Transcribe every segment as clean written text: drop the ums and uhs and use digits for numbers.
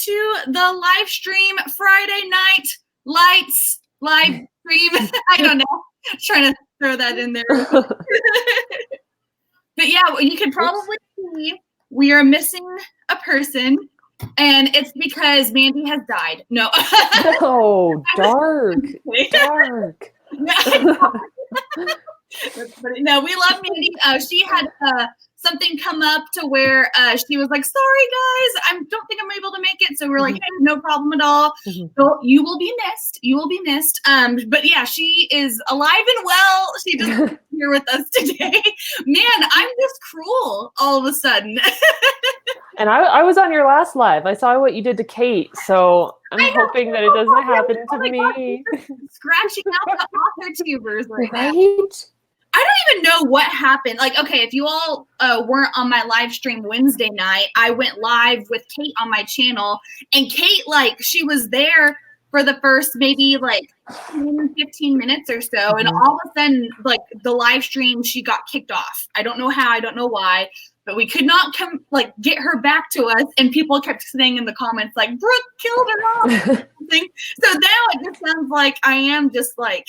to the live stream Friday night lights live stream. I don't know. Trying to throw that in there. But yeah, you can probably see we are missing a person, and it's because Mandi has died. No. Oh, dark. Dark. But no, we love Mandi. She had something come up to where she was like, "Sorry, guys, I don't think I'm able to make it." So we're like, "Hey, no problem at all. So you will be missed. You will be missed." But yeah, she is alive and well. She just here with us today. Man, I'm just cruel all of a sudden. And I was on your last live. I saw what you did to Kate, so I'm hoping that it doesn't happen to me. Scratching out the Authortubers right now. I don't even know what happened. Like, okay, if you all weren't on my live stream Wednesday night, I went live with Kate on my channel, and Kate, like, she was there for the first maybe like 10, 15 minutes or so, and all of a sudden, like, the live stream, she got kicked off. I don't know how, I don't know why, but we could not get her back to us, and people kept saying in the comments, like, Brooke killed her off. So now it just sounds like I am just like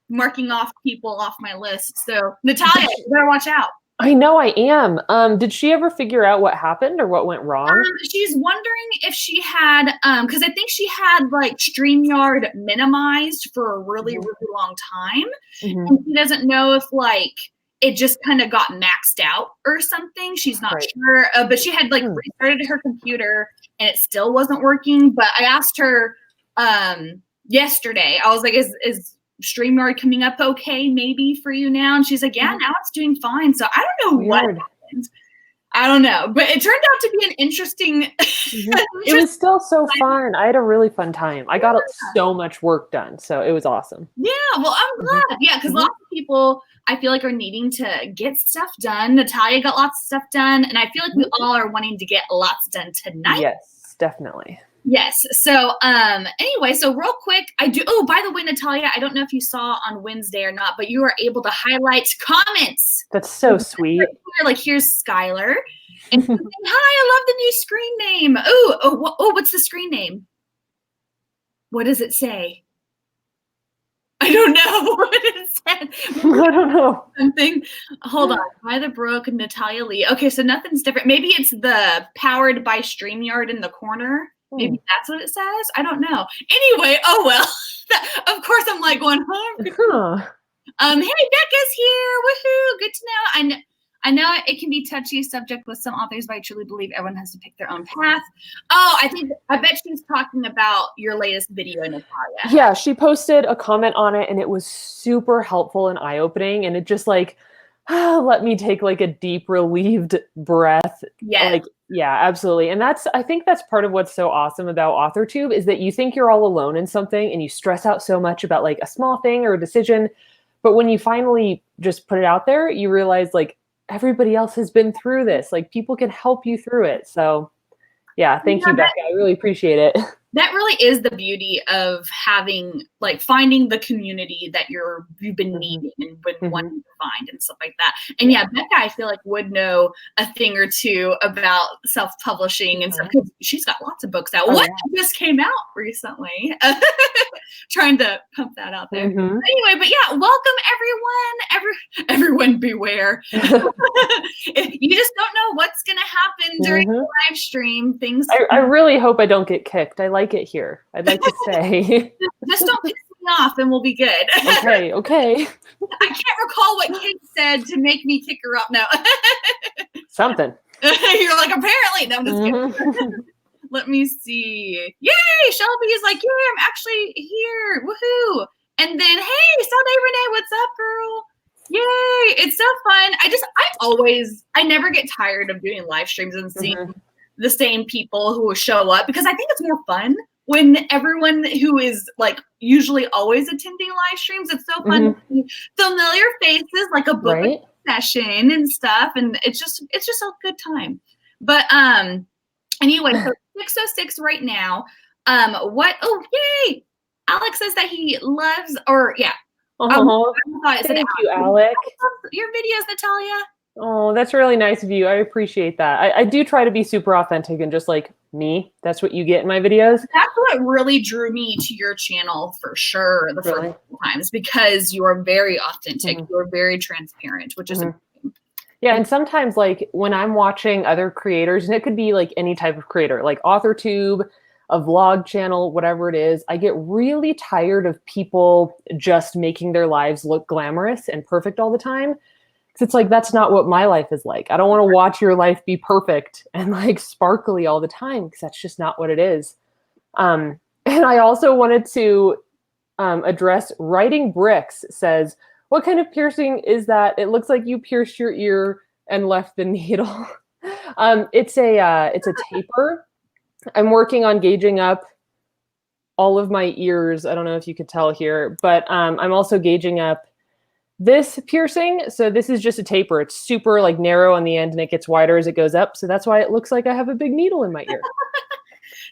marking off people off my list. So Natalia, you better watch out. I know I am. Did she ever figure out what happened or what went wrong? She's wondering if she had, because I think she had like StreamYard minimized for a really, really long time. And she doesn't know if like it just kind of got maxed out or something. She's not sure. But she had like restarted her computer and it still wasn't working. But I asked her yesterday, I was like, is StreamYard coming up okay maybe for you now? And she's like, yeah, now it's doing fine. So I don't know what happened. I don't know, but it turned out to be an interesting it was still so fun. I had a really fun time. I got so much work done, so it was awesome. Yeah, well, I'm glad. Yeah, because lots of people I feel like are needing to get stuff done. Natalia got lots of stuff done, and I feel like we all are wanting to get lots done tonight. Yes, definitely. Yes. So anyway, so real quick, oh, by the way, Natalia, I don't know if you saw on Wednesday or not, but you were able to highlight comments. That's so sweet. Like, here's Skylar. And saying, hi, I love the new screen name. Oh, what's the screen name? What does it say? I don't know what it said. I don't know. Something. Hold on. By the Brook, Natalia Leigh. Okay, so nothing's different. Maybe it's the powered by StreamYard in the corner. Maybe that's what it says. I don't know. Anyway, oh well. Of course, I'm like going home. Hey, Becca's here. Woohoo! Good to know. I know it can be a touchy subject with some authors, but I truly believe everyone has to pick their own path. Oh, I bet she's talking about your latest video, Natalia. Yeah, she posted a comment on it, and it was super helpful and eye-opening, and it just like let me take like a deep, relieved breath. Yeah. Like, yeah, absolutely. And I think that's part of what's so awesome about Authortube is that you think you're all alone in something and you stress out so much about like a small thing or a decision. But when you finally just put it out there, you realize like everybody else has been through this. Like people can help you through it. So yeah, thank you, Becca. I really appreciate it. That really is the beauty of having, like, finding the community that you've been needing and been wanting to find and stuff like that. And yeah, Becca, I feel like would know a thing or two about self-publishing and stuff because she's got lots of books out. What just came out recently? Trying to pump that out there. Anyway, but yeah, welcome everyone. Everyone beware. You just don't know what's gonna happen during the live stream. Things. I really hope I don't get kicked. I like it here. I'd like to say. Just don't piss me off and we'll be good. Okay. I can't recall what Kate said to make me kick her up now. Something. You're like, apparently. No, I'm just kidding. Let me see. Yay! Shelby is like, yeah, I'm actually here. Woohoo! And then, hey, Sunday Renee, what's up, girl? Yay! It's so fun. I never get tired of doing live streams and seeing the same people who will show up because I think it's more fun when everyone who is like usually always attending live streams. It's so fun to see familiar faces, like a book session and stuff, and it's just a good time. But anyway, so 606 right now. Oh, yay! Alex says that he loves, or yeah. Thank you, Alec. Your videos, Natalia. Oh, that's really nice of you. I appreciate that. I do try to be super authentic and just like me. That's what you get in my videos. That's what really drew me to your channel for sure the Really? first times, because you are very authentic. Mhm. You're very transparent, which is amazing. Yeah, and sometimes like when I'm watching other creators, and it could be like any type of creator, like Authortube, a vlog channel, whatever it is, I get really tired of people just making their lives look glamorous and perfect all the time. It's like, that's not what my life is like. I don't want to watch your life be perfect and like sparkly all the time, because that's just not what it is. And I also wanted to address Writing Bricks says, what kind of piercing is that? It looks like you pierced your ear and left the needle. It's a taper. I'm working on gauging up all of my ears. I don't know if you could tell here, but I'm also gauging up this piercing. So this is just a taper. It's super like narrow on the end and it gets wider as it goes up. So that's why it looks like I have a big needle in my ear.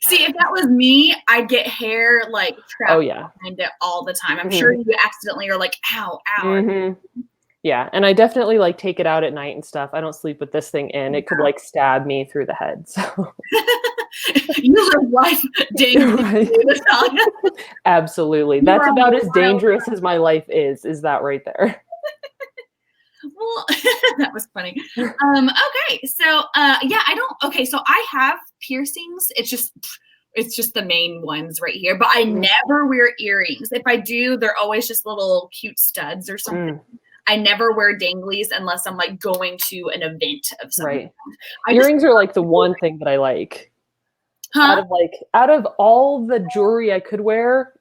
See, if that was me, I'd get hair like trapped behind it all the time. I'm sure you accidentally are like, ow, ow. Yeah, and I definitely like take it out at night and stuff. I don't sleep with this thing in. It could like stab me through the head. So you live life dangerously, Natalia. Absolutely. That's about as dangerous as my life is that right there. Well, that was funny. Okay, so so I have piercings. It's just the main ones right here, but I never wear earrings. If I do, they're always just little cute studs or something. I never wear danglies unless I'm like going to an event of some kind. Earrings are like the one thing that I like. Out of all the jewelry I could wear,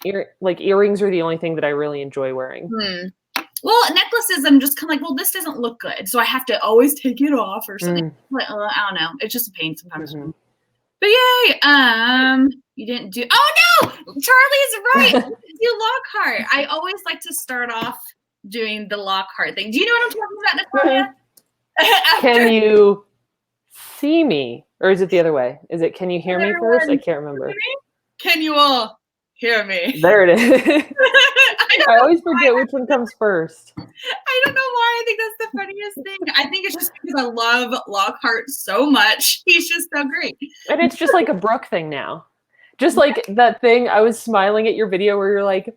earrings are the only thing that I really enjoy wearing. Well, necklaces, I'm just kind of like, well, this doesn't look good, so I have to always take it off or something. Like, I don't know. It's just a pain sometimes. But yay! You didn't do. Oh no, Charlie's right. Do Lockhart. I always like to start off doing the Lockhart thing. Do you know what I'm talking about, Natalia? Can you see me, or is it the other way? Is it can you hear me first? I can't remember. Can you all hear me? There it is. I always forget which one comes first. I don't know why. I think that's the funniest thing. I think it's just because I love Lockhart so much. He's just so great. And it's just like a Brooke thing now. Just like that thing, I was smiling at your video where you're like,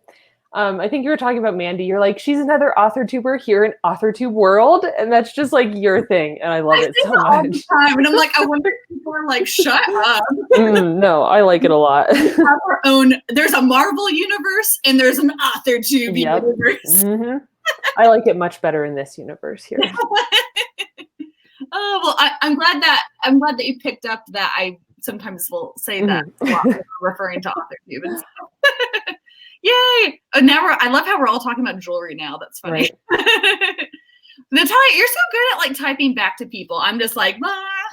I think you were talking about Mandi. You're like, she's another Authortuber here in Authortube world. And that's just like your thing. And I love it so much. All the time. And I'm like, I wonder if people are like, shut up. No, I like it a lot. There's a Marvel universe and there's an Authortube universe. I like it much better in this universe here. Oh, well, I'm glad that you picked up that I sometimes will say that a lot, referring to Authortube and stuff. Yay! I love how we're all talking about jewelry now. That's funny. Right. Natalia, you're so good at like typing back to people. I'm just like,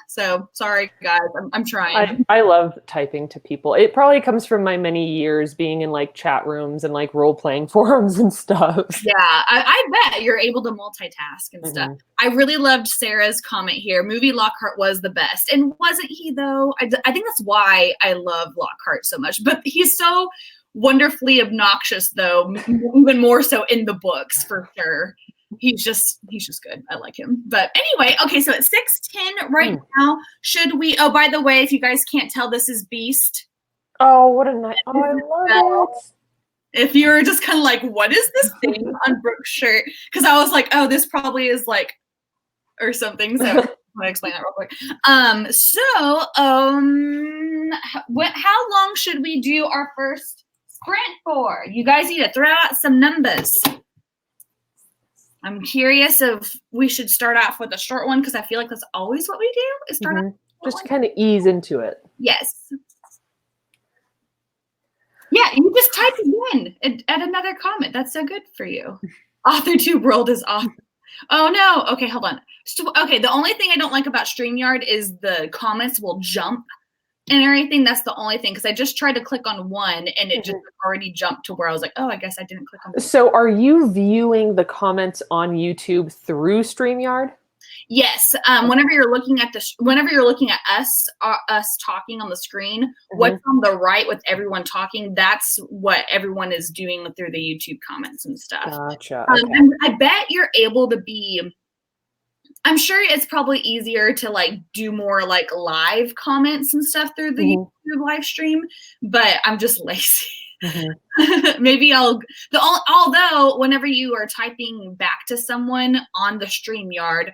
so sorry guys. I'm trying. I love typing to people. It probably comes from my many years being in like chat rooms and like role-playing forums and stuff. Yeah, I bet you're able to multitask and stuff. I really loved Sarah's comment here. Movie Lockhart was the best. And wasn't he though? I think that's why I love Lockhart so much. But he's so wonderfully obnoxious though, even more so in the books for sure. He's just good. I like him. But anyway, okay, so it's 6:10 right now. Should we by the way, if you guys can't tell, this is Beast. Oh, what a nice I love it. If you're just kind of like, what is this thing on Brooke's shirt? Because I was like, oh, this probably is like or something. So I'm gonna explain that real quick. How long should we do our first sprint for? You guys need to throw out some numbers. I'm curious if we should start off with a short one because I feel like that's always what we do is start off just kind of ease into it. Yes. Yeah, you just type it in at another comment. That's so good for you. Authortube world is off. Oh no. Okay, hold on. Okay, the only thing I don't like about StreamYard is the comments will jump and everything. That's the only thing because I just tried to click on one and it just already jumped to where I was like, oh, I guess I didn't click on. So are you viewing the comments on YouTube through StreamYard? Yes. Whenever you're looking at us talking on the screen, what's on the right with everyone talking, that's what everyone is doing through the YouTube comments and stuff. Gotcha. Okay. And I bet you're able to be I'm sure it's probably easier to like do more like live comments and stuff through the YouTube live stream, but I'm just lazy. Maybe although whenever you are typing back to someone on the StreamYard,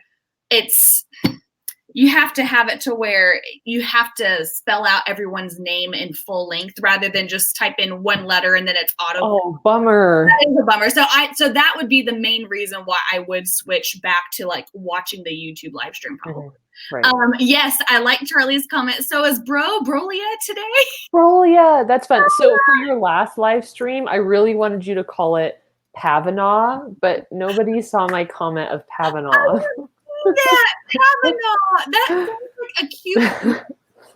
you have to have it to where you have to spell out everyone's name in full length rather than just type in one letter and then it's auto. Oh, bummer. That is a bummer. So that would be the main reason why I would switch back to like watching the YouTube live stream probably. Right. Yes, I like Charlie's comment. So is Brolia today? Brolia, that's fun. So for your last live stream, I really wanted you to call it Pavanaugh, but nobody saw my comment of Pavanaugh. Pavanaugh. That sounds like a cute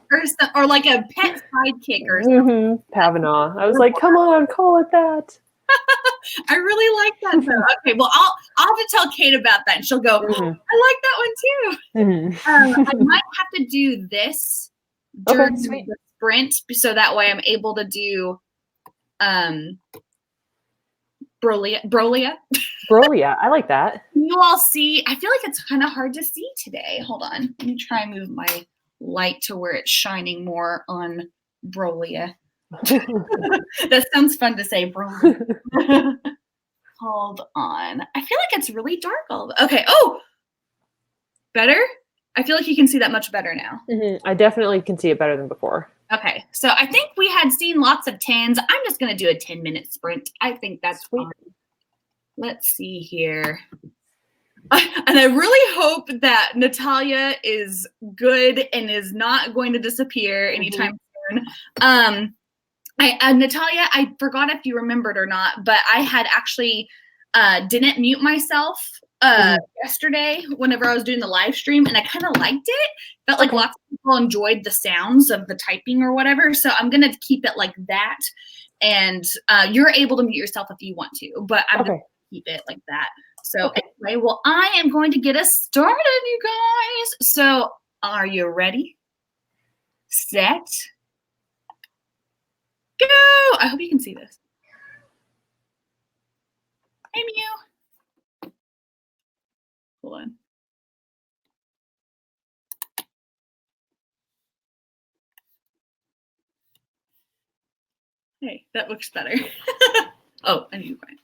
person or like a pet sidekick or something. Pavanaugh. I was like, come on, call it that. I really like that though. Okay, well, I'll have to tell Kate about that, and she'll go, I like that one too. I might have to do this during the sprint, so that way I'm able to do Brolia. Brolia, I like that. You all see, I feel like it's kind of hard to see today. Hold on. Let me try and move my light to where it's shining more on Brolia. That sounds fun to say, Brolia. Hold on. I feel like it's really dark okay. Oh, better? I feel like you can see that much better now. I definitely can see it better than before. Okay, so I think we had seen lots of 10s. I'm just going to do a 10-minute sprint. I think that's fine. Let's see here. And I really hope that Natalia is good and is not going to disappear anytime soon. Natalia, I forgot if you remembered or not, but I had actually didn't mute myself yesterday whenever I was doing the live stream, and I kind of liked it. Felt like lots of people enjoyed the sounds of the typing or whatever, so I'm going to keep it like that. And you're able to mute yourself if you want to, but I'm going to keep it like that. So anyway, well, I am going to get us started, you guys. So are you ready? Set. Go! I hope you can see this. Hey, Mew. Hold on. Hey, that looks better. Oh, I need to find.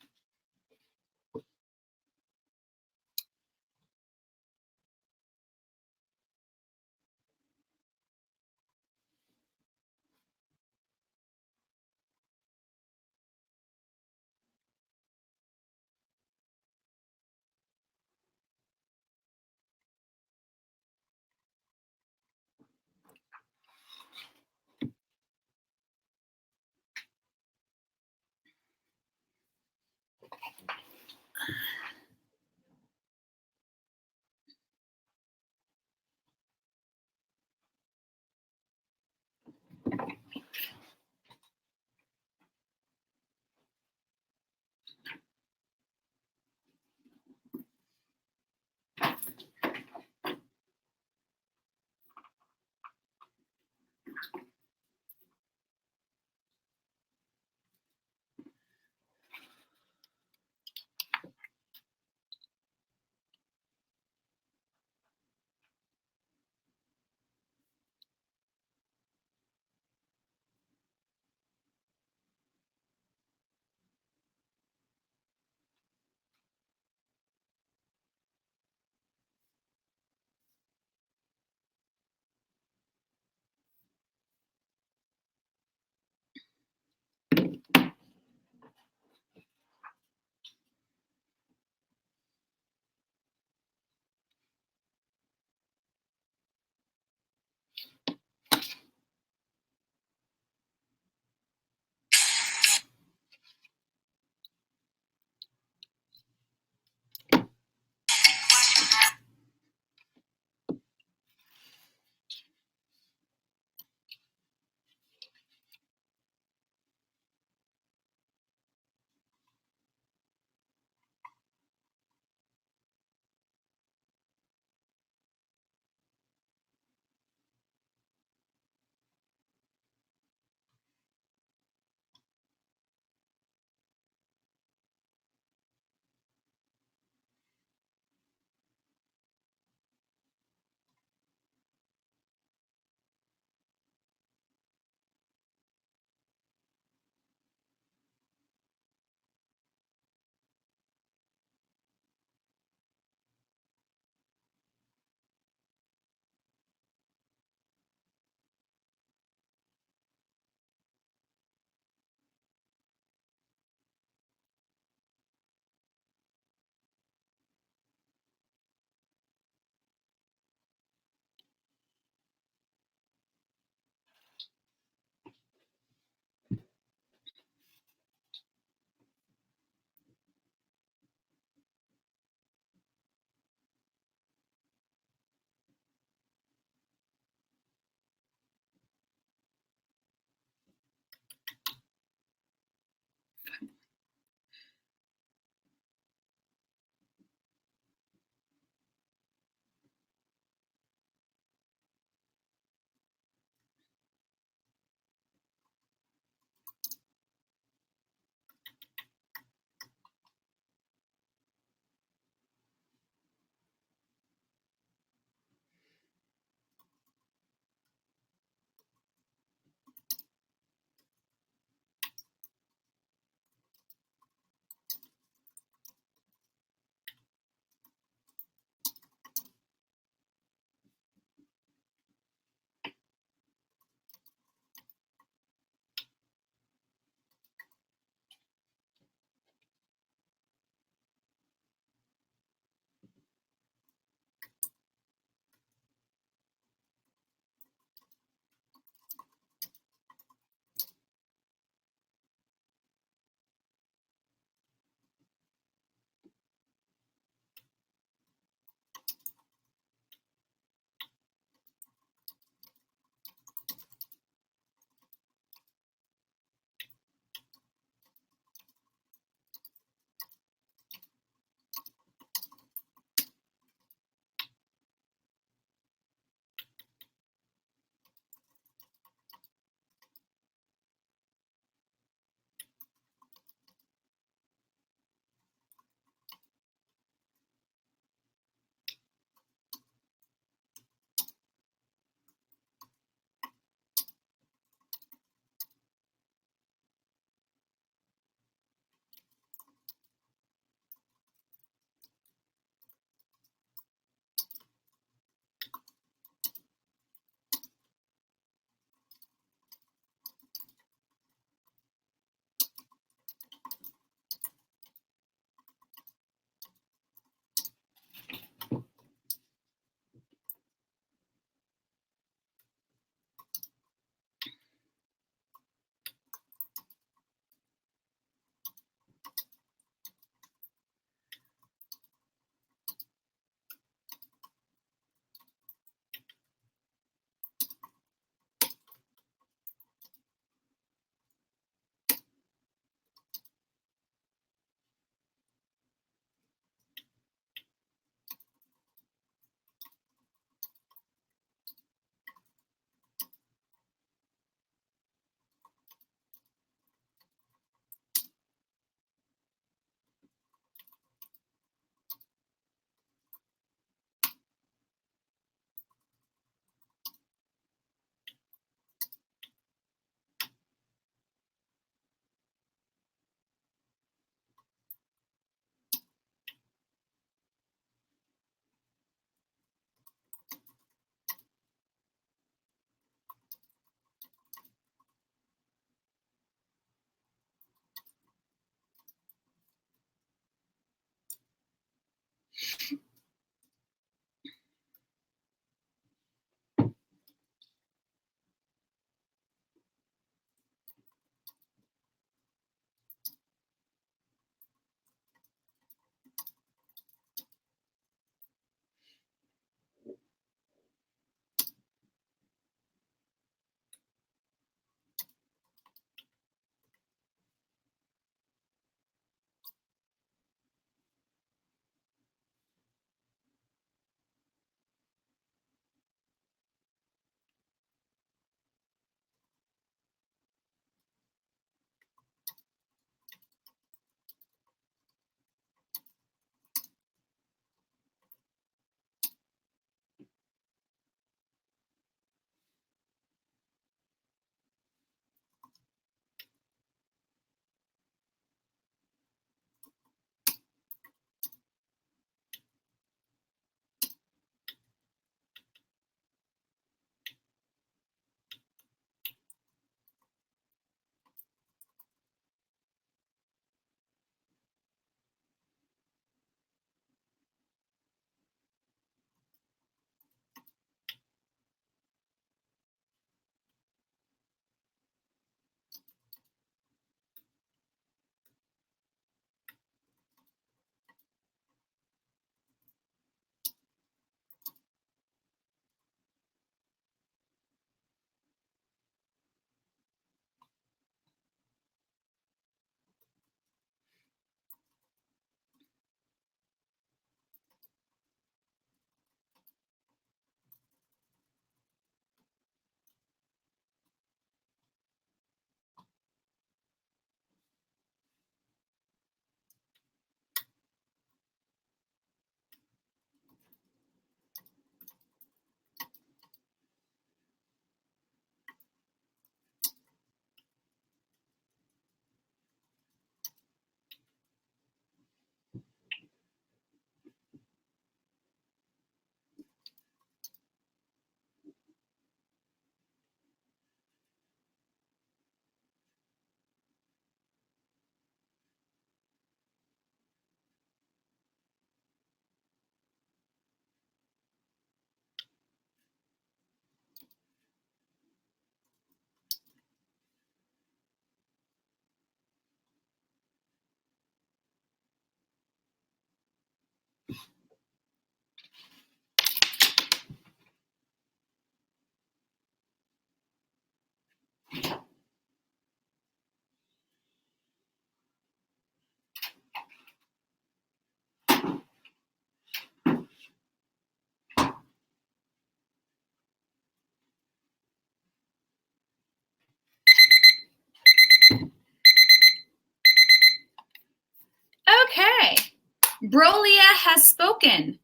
Brolia has spoken.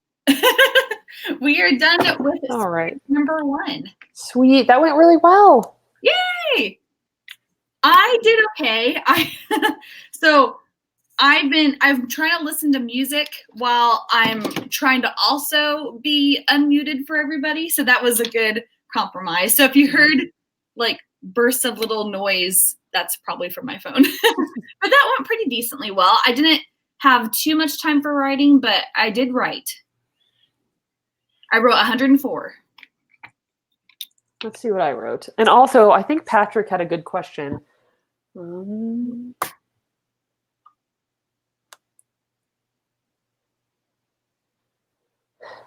We are done with All right. number 1. Sweet. That went really well. Yay! I did okay. So I'm trying to listen to music while I'm trying to also be unmuted for everybody. So that was a good compromise. So if you heard like bursts of little noise, that's probably from my phone. But that went pretty decently well. I didn't have too much time for writing, but I did write. I wrote 104. Let's see what I wrote. And also, I think Patrick had a good question.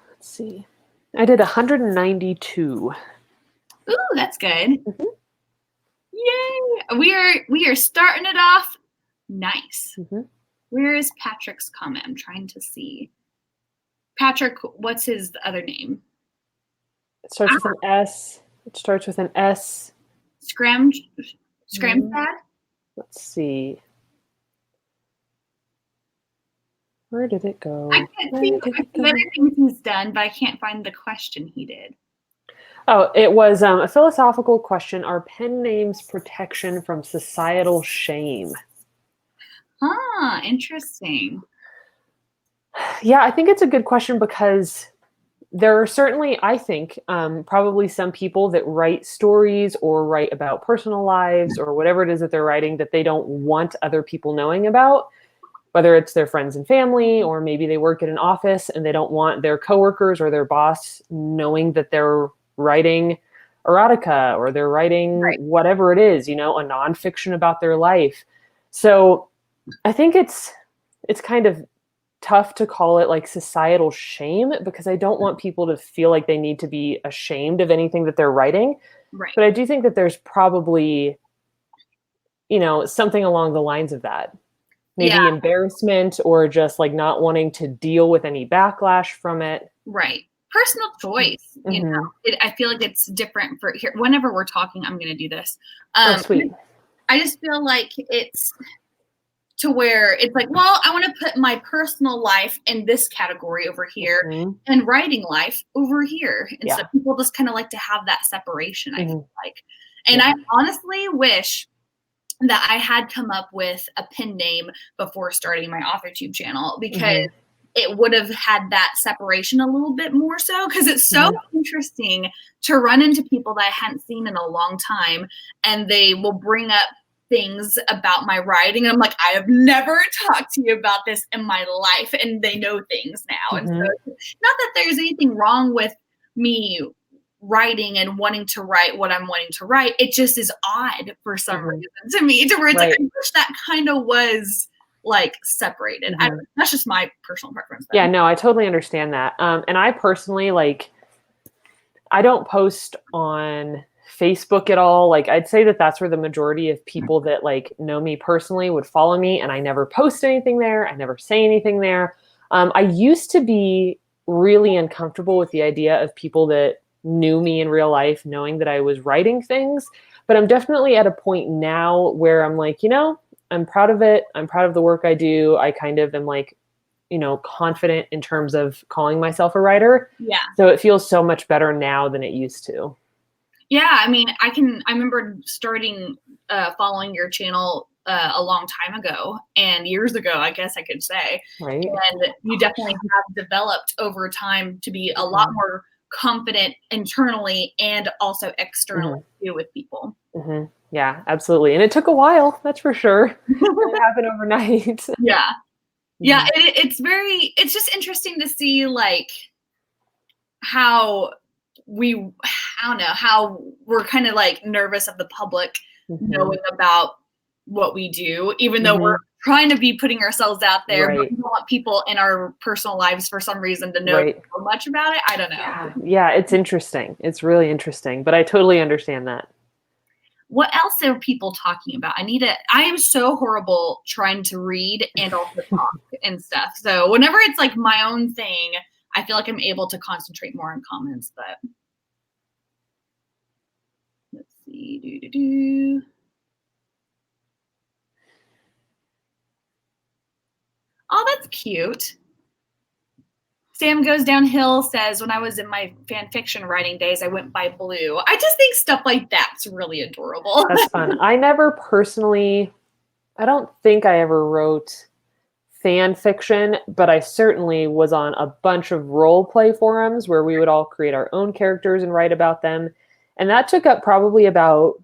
Let's see. I did 192. Ooh, that's good. Yay! We are starting it off nice. Where is Patrick's comment? I'm trying to see. Patrick, what's his other name? It starts with an S. It starts with an S. Scramdad? Let's see. Where did it go? I can't see the other things he's done, but I can't find the question he did. Oh, it was a philosophical question. Are pen names protection from societal shame? Huh, interesting. Yeah, I think it's a good question because there are certainly, I think, probably some people that write stories or write about personal lives or whatever it is that they're writing that they don't want other people knowing about, whether it's their friends and family, or maybe they work in an office and they don't want their coworkers or their boss knowing that they're writing erotica or they're writing whatever it is, a nonfiction about their life. So I think it's kind of tough to call it like societal shame because I don't want people to feel like they need to be ashamed of anything that they're writing. Right. But I do think that there's probably, something along the lines of that. Maybe embarrassment or just like not wanting to deal with any backlash from it. Right. Personal choice. I feel like it's different for here. Whenever we're talking, I'm going to do this. Sweet. I just feel like it's to where it's like, well, I want to put my personal life in this category over here and writing life over here. And so people just kind of like to have that separation, I feel like. And I honestly wish that I had come up with a pen name before starting my Authortube channel because it would have had that separation a little bit more so because it's so interesting to run into people that I hadn't seen in a long time and they will bring up things about my writing. And I'm like, I have never talked to you about this in my life and they know things now. And so not that there's anything wrong with me writing and wanting to write what I'm wanting to write. It just is odd for some reason to me to where it's like, I wish that kind of was like separated. That's just my personal preference. Yeah, no, I totally understand that. And I personally I don't post on Facebook at all. Like I'd say that that's where the majority of people that like know me personally would follow me, and I never post anything there. I never say anything there. I used to be really uncomfortable with the idea of people that knew me in real life knowing that I was writing things, but I'm definitely at a point now where I'm like, I'm proud of it. I'm proud of the work I do. I kind of am like, confident in terms of calling myself a writer. Yeah. So it feels so much better now than it used to. Yeah. I mean, I remember starting following your channel a long time ago and years ago, I guess I could say. Right. And you definitely have developed over time to be a lot more confident internally and also externally too with people. Yeah, absolutely. And it took a while, that's for sure. It didn't happen overnight. Yeah. It's just interesting to see like how how we're kind of like nervous of the public knowing about what we do, even though we're trying to be putting ourselves out there, but we don't want people in our personal lives for some reason to know so much about it. I don't know. Yeah, it's interesting. It's really interesting, but I totally understand that. What else are people talking about? I am so horrible trying to read and also talk and stuff. So whenever it's like my own thing, I feel like I'm able to concentrate more on comments, but let's see. Oh, that's cute. Sam Goes Downhill says, when I was in my fan fiction writing days, I went by Blue. I just think stuff like that's really adorable. That's fun. I never personally, I don't think I ever wrote fan fiction, but I certainly was on a bunch of role play forums where we would all create our own characters and write about them. And that took up probably about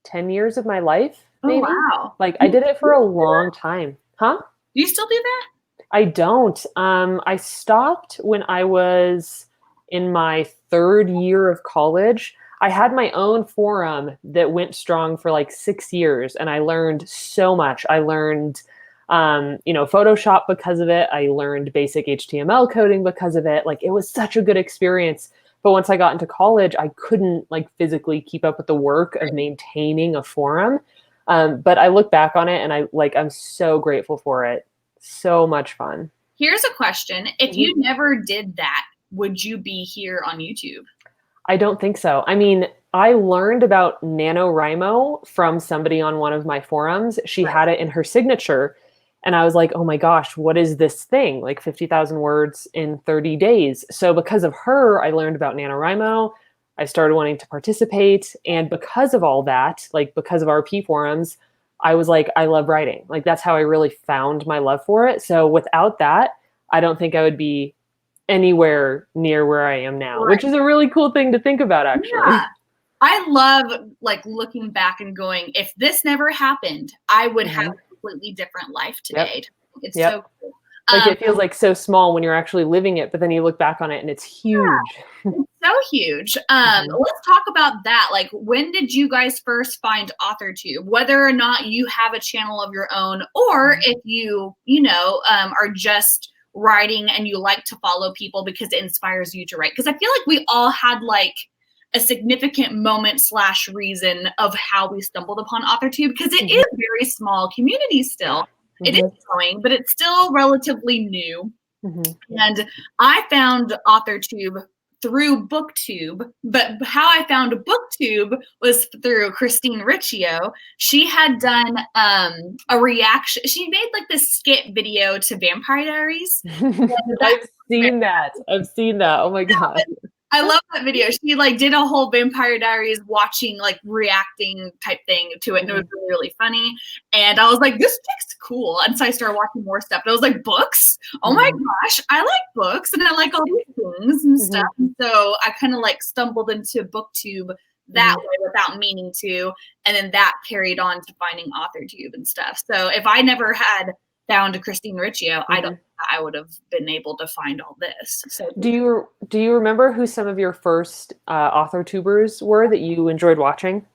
10 years of my life, maybe. Oh, wow. Like I did it for a long time. Huh? Do you still do that? I don't. I stopped when I was in my 3rd year of college. I had my own forum that went strong for like 6 years, and I learned so much. I learned, Photoshop because of it. I learned basic HTML coding because of it. Like it was such a good experience. But once I got into college, I couldn't like physically keep up with the work of maintaining a forum. But I look back on it and I'm so grateful for it. So much fun. Here's a question. If you never did that, would you be here on YouTube? I don't think so. I mean, I learned about NaNoWriMo from somebody on one of my forums. She had it in her signature. And I was like, oh my gosh, what is this thing? Like 50,000 words in 30 days. So because of her, I learned about NaNoWriMo. I started wanting to participate. And because of all that, like because of RP forums, I was like, I love writing. Like that's how I really found my love for it. So without that, I don't think I would be anywhere near where I am now, which is a really cool thing to think about, actually. Yeah. I love like looking back and going, if this never happened, I would have a completely different life today. Yep. It's so cool. Like it feels like so small when you're actually living it, but then you look back on it and it's huge. Yeah, it's so huge. Let's talk about that. Like, when did you guys first find Authortube? Whether or not you have a channel of your own, or if you are just writing and you like to follow people because it inspires you to write. Because I feel like we all had like a significant moment / reason of how we stumbled upon Authortube, because it is a very small community still. It is growing, but it's still relatively new. And I found Authortube through BookTube, but how I found BookTube was through Christine Riccio. She had done a reaction. She made like this skit video to Vampire Diaries. I've seen that. Oh my God. I love that video. She like did a whole Vampire Diaries watching, like reacting type thing to it. And it was really, really funny. And I was like, this chick's cool. And so I started watching more stuff. And I was like, books? Oh my gosh, I like books and I like all these things and stuff. And so I kind of like stumbled into BookTube that way without meaning to. And then that carried on to finding Authortube and stuff. So if I never had found Christine Riccio, I don't think I would have been able to find all this. So do you remember who some of your first Authortubers were that you enjoyed watching?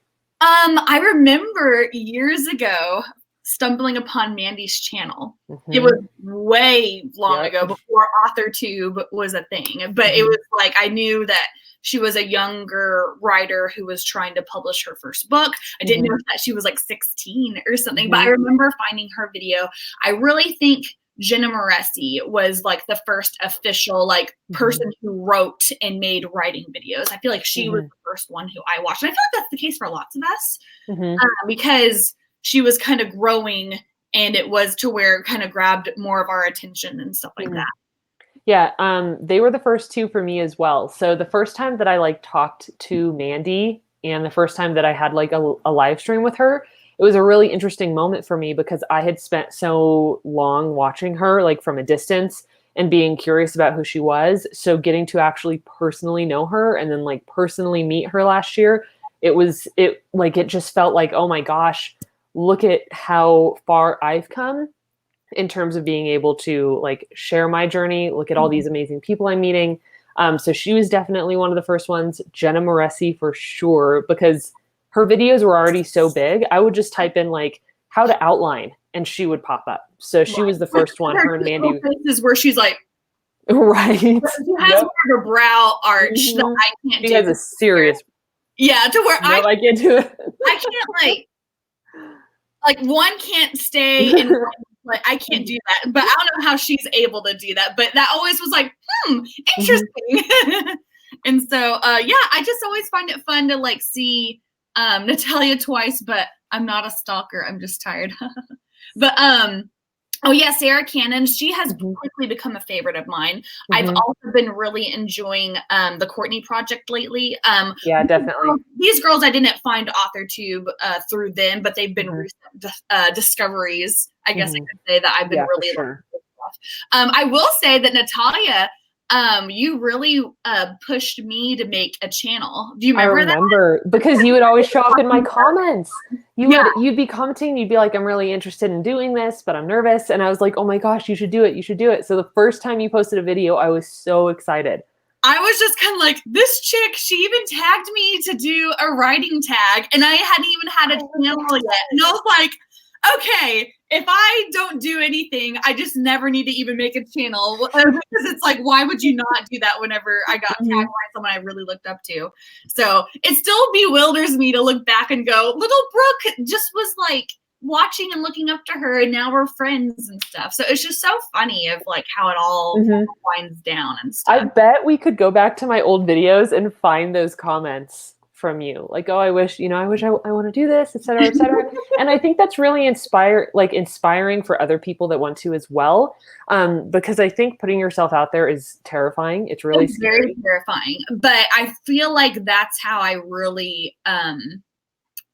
I remember years ago stumbling upon Mandi's channel. It was way long ago, before Authortube was a thing. But it was like, I knew that she was a younger writer who was trying to publish her first book. I didn't know that she was like 16 or something, but I remember finding her video. I really think Jenna Moresi was like the first official like person who wrote and made writing videos. I feel like she was the first one who I watched. And I feel like that's the case for lots of us because she was kind of growing, and it was to where it kind of grabbed more of our attention and stuff like that. Yeah, they were the first two for me as well. So the first time that I like talked to Mandi, and the first time that I had like a live stream with her, it was a really interesting moment for me because I had spent so long watching her like from a distance and being curious about who she was. So getting to actually personally know her and then like personally meet her last year, it just felt like, oh my gosh, look at how far I've come in terms of being able to like share my journey, look at all these amazing people I'm meeting. So she was definitely one of the first ones. Jenna Moresi for sure, because her videos were already so big. I would just type in like how to outline and she would pop up. So she was the first one. Her and Mandi. Places where she's like, right. She has her brow arch that I can't do. She has a serious. Yeah, to where I can't do it. I can't like one can't stay in like I can't do that. But I don't know how she's able to do that. But that always was like, interesting. And so I just always find it fun to like see Natalia twice, but I'm not a stalker. I'm just tired. But Oh yeah, Sarah Cannon. She has Mhm. quickly become a favorite of mine. I've Mhm. also been really enjoying the Courtney Project lately. Yeah, definitely. These girls, I didn't find AuthorTube through them, but they've been Mhm. recent discoveries, I guess I Mhm. could say, that I've been Yeah, for really sure. liking. I will say that Natalia, you really pushed me to make a channel. Do you I remember that? remember because you would always show up in my comments. Yeah, You'd be commenting, you'd be like, I'm really interested in doing this, but I'm nervous. And I was like, oh my gosh, you should do it. You should do it. So the first time you posted a video, I was so excited. I was just kind of like, this chick, she even tagged me to do a writing tag, and I hadn't even had a channel yet. And I was like, okay, if I don't do anything, I just never need to even make a channel. Because it's like, why would you not do that whenever I got tagged by someone I really looked up to? So it still bewilders me to look back and go, little Brooke just was like watching and looking up to her, and now we're friends and stuff. So it's just so funny of like how it all winds down and stuff. I bet we could go back to my old videos and find those comments from you. Like, oh, I wish I want to do this, et cetera, et cetera. And I think that's really inspiring for other people that want to as well. Because I think putting yourself out there is terrifying. It's really scary. Very terrifying. But I feel like that's how I really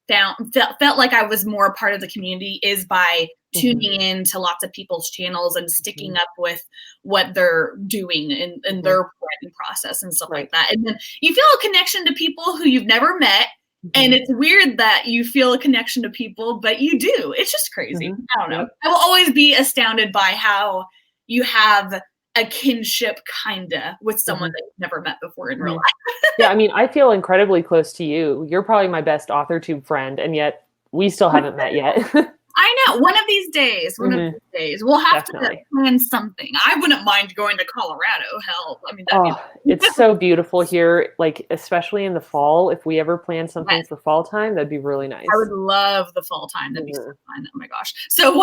felt like I was more a part of the community, is by tuning in to lots of people's channels and sticking up with what they're doing in their writing process and stuff like that. And then you feel a connection to people who you've never met. And it's weird that you feel a connection to people, but you do. It's just crazy. I don't know. I will always be astounded by how you have a kinship kinda with someone that you've never met before in real life. Yeah, I mean, I feel incredibly close to you. You're probably my best Authortube friend, and yet we still haven't met yet. I know. One of these days, we'll have to plan something. I wouldn't mind going to Colorado. Hell, I mean, it's so beautiful here, like especially in the fall. If we ever plan something for fall time, that'd be really nice. I would love the fall time. That'd be so fun. Oh my gosh. So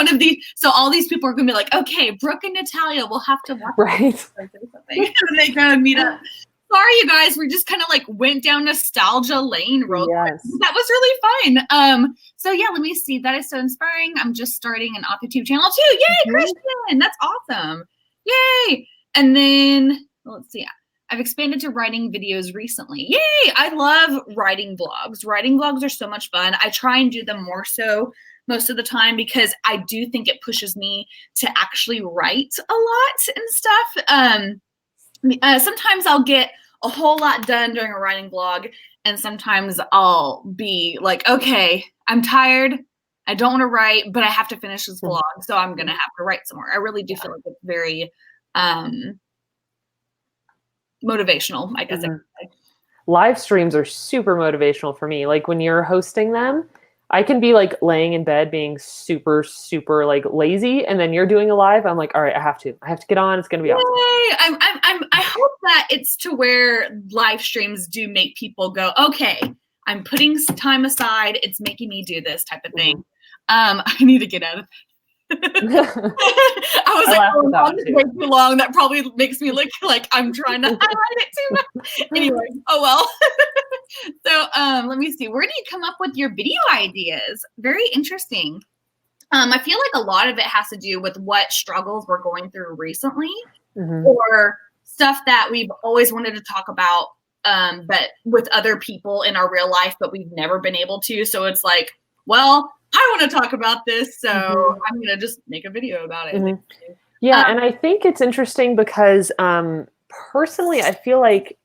all these people are gonna be like, okay, Brooke and Natalia will have to watch something. They go and meet up. Sorry, you guys. We just kind of like went down nostalgia lane real quick. That was really fun. So yeah, let me see. That is so inspiring. I'm just starting an Authortube channel too. Yay, Christian! That's awesome. Yay! And then let's see. I've expanded to writing videos recently. Yay! I love writing vlogs. Writing vlogs are so much fun. I try and do them more so most of the time because I do think it pushes me to actually write a lot and stuff. Sometimes I'll get a whole lot done during a writing vlog, and sometimes I'll be like, okay, I'm tired. I don't want to write, but I have to finish this vlog, so I'm going to have to write some more. I really do feel like it's very motivational, I guess I could say. Live streams are super motivational for me. Like when you're hosting them, I can be like laying in bed being super, super like lazy, and then you're doing a live. I'm like, all right, I have to get on. It's gonna be awesome. I hope that it's to where live streams do make people go, okay, I'm putting time aside. It's making me do this type of thing. I need to get out of I was like, way too long. That probably makes me look like I'm trying to highlight it too much. Anyway, oh well. So let me see. Where do you come up with your video ideas? Very interesting. I feel like a lot of it has to do with what struggles we're going through recently, or stuff that we've always wanted to talk about, but with other people in our real life, but we've never been able to. So it's like, well, I want to talk about this, so I'm going to just make a video about it. Yeah, and I think it's interesting because personally, I feel like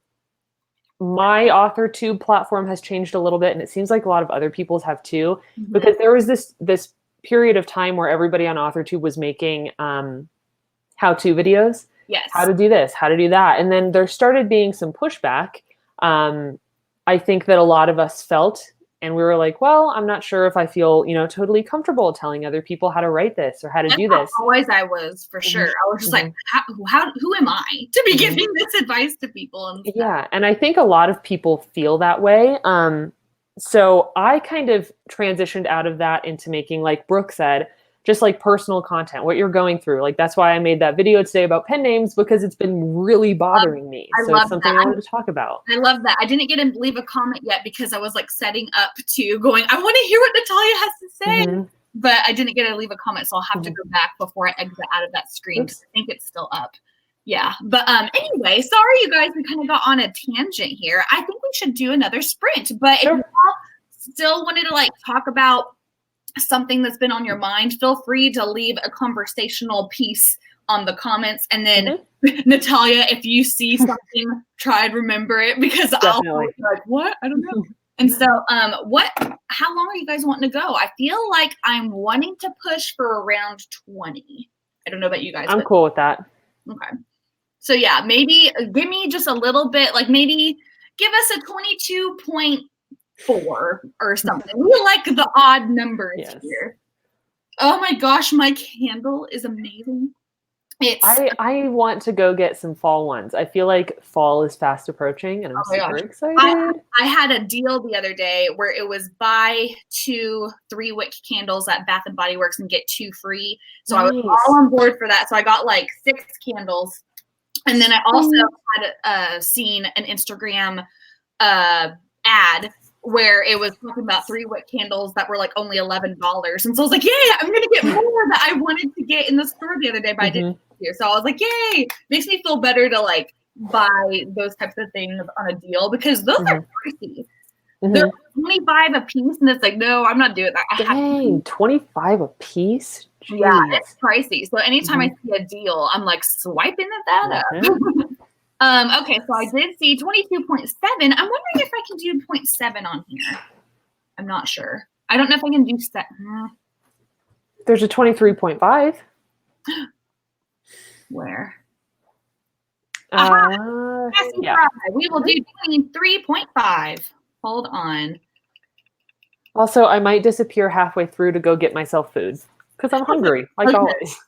my Authortube platform has changed a little bit, and it seems like a lot of other people's have too, because there was this period of time where everybody on Authortube was making how-to videos. Yes. How to do this, how to do that. And then there started being some pushback. I think that a lot of us felt, and we were like, well, I'm not sure if I feel, totally comfortable telling other people how to write this or how to do this. Always I was, for sure. I was just like, who am I to be giving this advice to people? And stuff. Yeah. And I think a lot of people feel that way. So I kind of transitioned out of that into making, like Brooke said, just like personal content, what you're going through. Like, that's why I made that video today about pen names, because it's been really bothering me. So it's something I wanted to talk about. I love that. I didn't get to leave a comment yet because I was like setting up to going, I want to hear what Natalia has to say. but I didn't get to leave a comment, so I'll have to go back before I exit out of that screen. Oops. I think it's still up. Yeah, but anyway, sorry you guys, we kind of got on a tangent here. I think we should do another sprint, but Sure. if you all still wanted to like talk about something that's been on your mind, feel free to leave a conversational piece on the comments, and then Natalia, if you see something, try and remember it, because I'll be like, what? I don't know. And so how long are you guys wanting to go? I feel like I'm wanting to push for around 20. I don't know about you guys. I'm cool with that. Okay. So yeah, maybe give me just a little bit, like maybe give us a 22.4 or something. We like the odd numbers here. Oh my gosh, my candle is amazing. I want to go get some fall ones. I feel like fall is fast approaching, and I'm super excited. I had a deal the other day where it was buy 2 3-wick candles at Bath and Body Works and get 2 free. So I was all on board for that. So I got like 6 candles. And then I also had seen an Instagram ad where it was talking about 3-wick candles that were like only $11. And so I was like, yay, I'm going to get more that I wanted to get in the store the other day, but I didn't here. So I was like, yay, makes me feel better to like buy those types of things on a deal, because those are pricey. They're 25 a piece, and it's like, no, I'm not doing that. Dang, 25 a piece? Jeez. Yeah, it's pricey. So anytime I see a deal, I'm like swiping that up. Okay, so I did see 22.7. I'm wondering if I can do 0.7 on here. I'm not sure. I don't know if I can do There's a 23.5. Where? Yeah. We will do 23.5. Hold on. Also, I might disappear halfway through to go get myself food because I'm hungry, like always.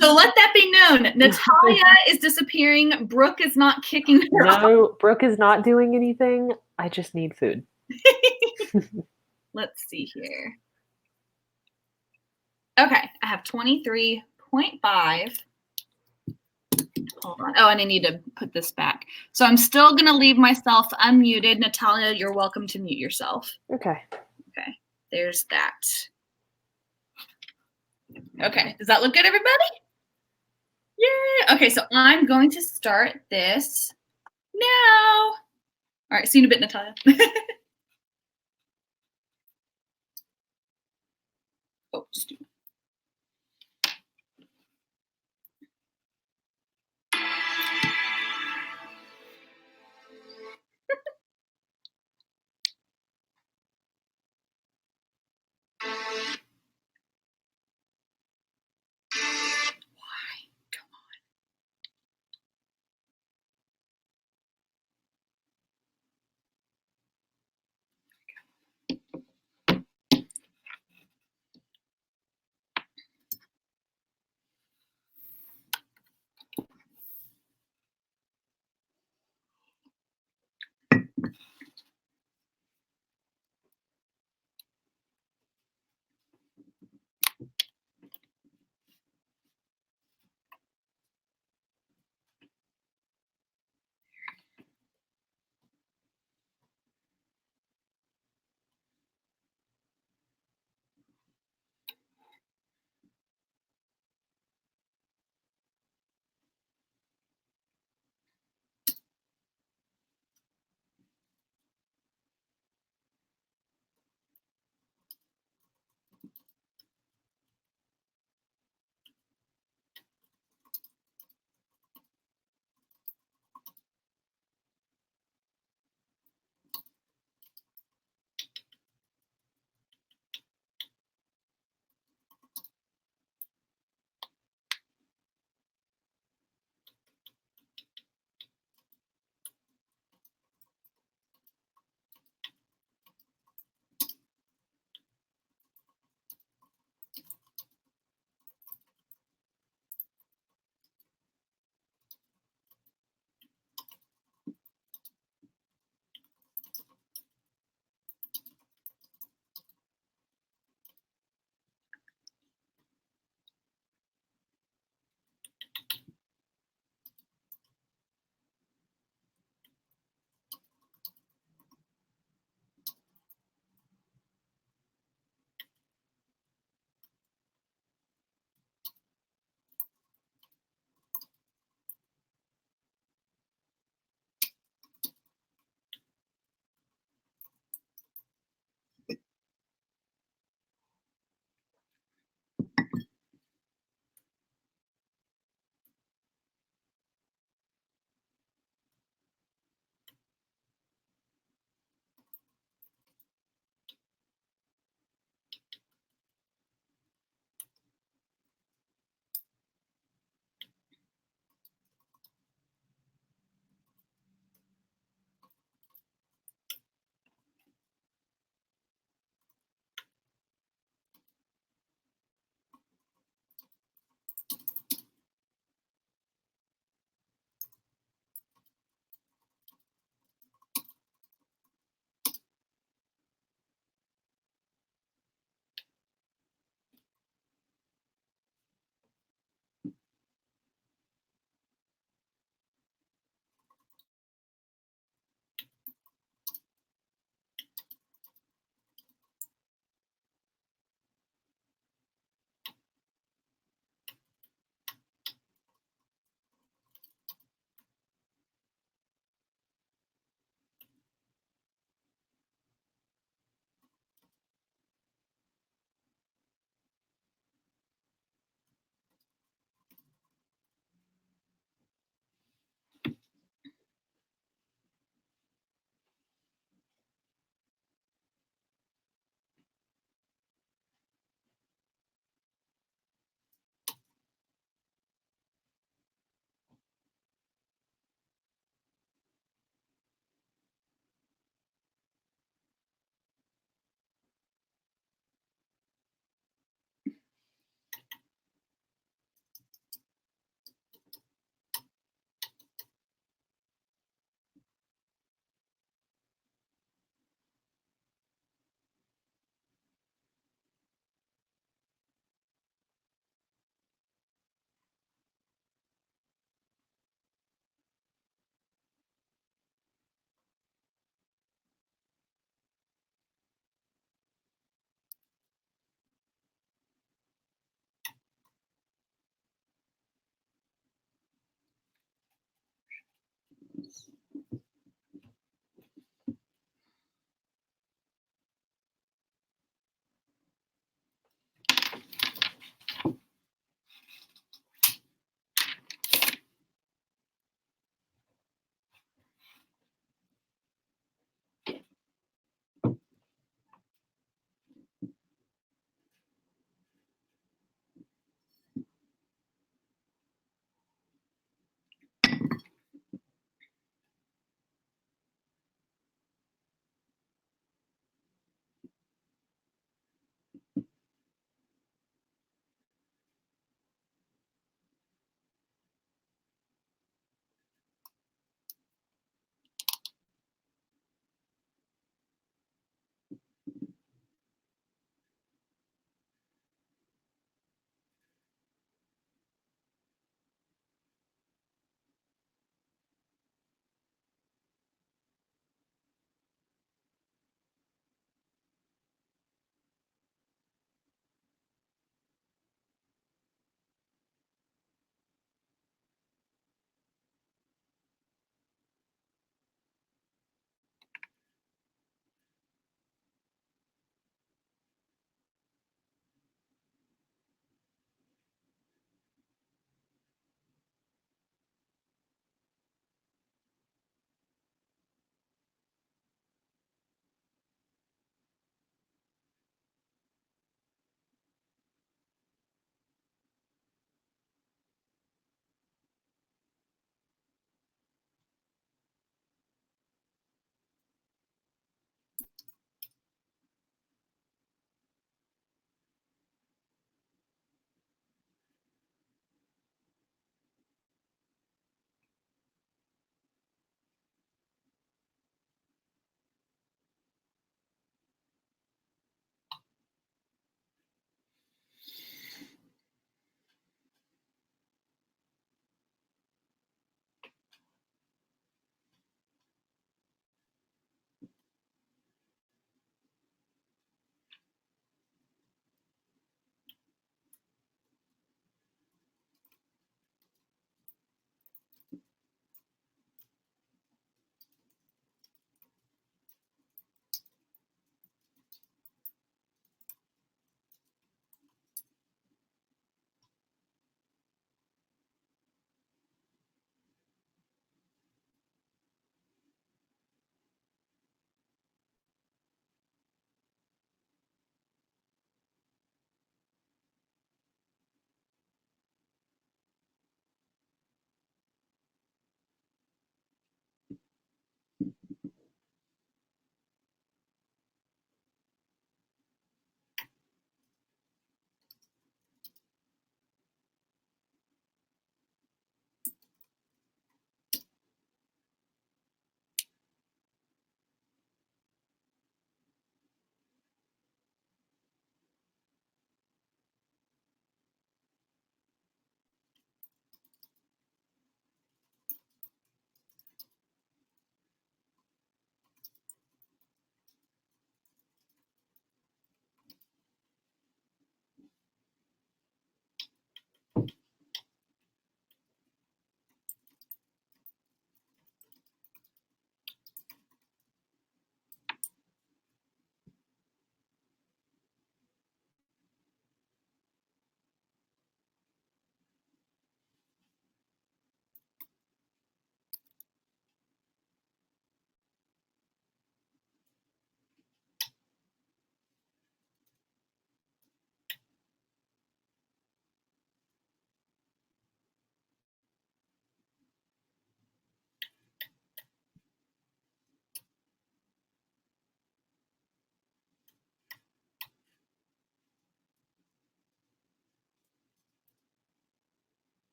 So let that be known. Natalia is disappearing. Brooke is not kicking her off. No, Brooke is not doing anything. I just need food. Let's see here. Okay, I have 23.5. Hold on. Oh, and I need to put this back. So I'm still going to leave myself unmuted. Natalia, you're welcome to mute yourself. Okay. Okay, there's that. Okay, does that look good, everybody? Yeah. Okay, so I'm going to start this now. All right, see you in a bit, Natalia. Oh, just do.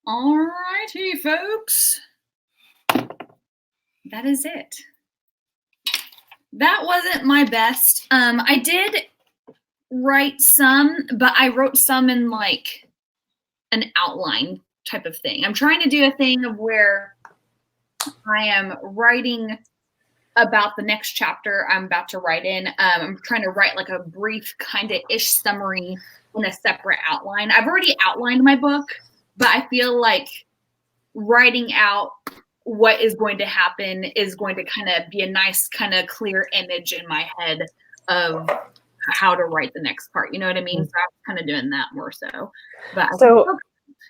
Alrighty, folks. That is it. That wasn't my best. I did write some, but I wrote some in like an outline type of thing. I'm trying to do a thing of where I am writing about the next chapter I'm about to write in. I'm trying to write like a brief kind of ish summary in a separate outline. I've already outlined my book, but I feel like writing out what is going to happen is going to kind of be a nice kind of clear image in my head of how to write the next part. You know what I mean? So I'm kind of doing that more so. But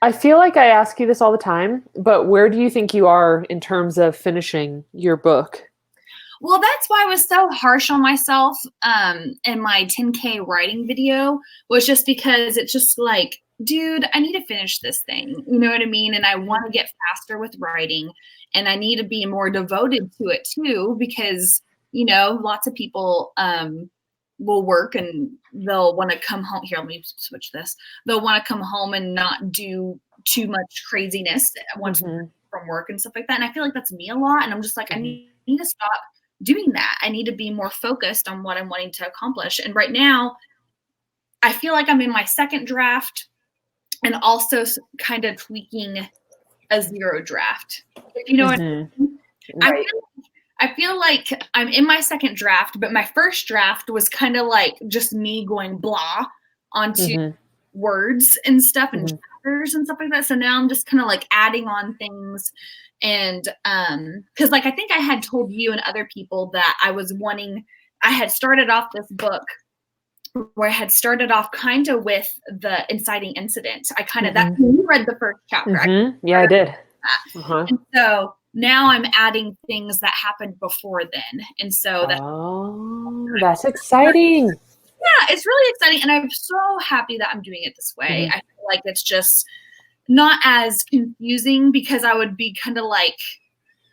I feel like I ask you this all the time, but where do you think you are in terms of finishing your book? Well, that's why I was so harsh on myself in my 10K writing video, was just because it's just like, dude, I need to finish this thing. You know what I mean? And I want to get faster with writing, and I need to be more devoted to it too, because, you know, lots of people will work and they'll want to come home. Here, let me switch this. They'll want to come home and not do too much craziness once from work and stuff like that. And I feel like that's me a lot. And I'm just like, I need to stop doing that. I need to be more focused on what I'm wanting to accomplish. And right now, I feel like I'm in my second draft and also kind of tweaking a 0 draft. You know what I mean? Right. I feel like I'm in my second draft, but my first draft was kind of like just me going blah onto words and stuff and chapters and stuff like that. So now I'm just kind of like adding on things. And because like I think I had told you and other people that I had started off this book where I had started off kind of with the inciting incident. I kind of that you read the first chapter. Yeah, I did. And so now I'm adding things that happened before then. And so that's exciting. Yeah, it's really exciting. And I'm so happy that I'm doing it this way. I feel like it's just not as confusing, because I would be kind of like,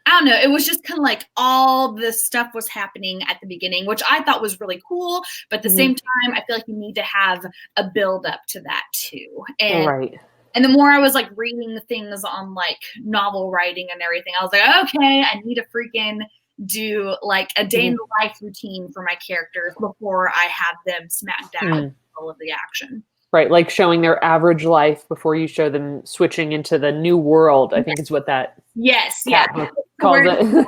I don't know, it was just kind of like all this stuff was happening at the beginning, which I thought was really cool. But at the same time, I feel like you need to have a build up to that too. And the more I was like reading the things on like novel writing and everything, I was like, okay, I need to freaking do like a day in the life routine for my characters before I have them smack down all of the action. Right, like showing their average life before you show them switching into the new world. I think is what that calls it.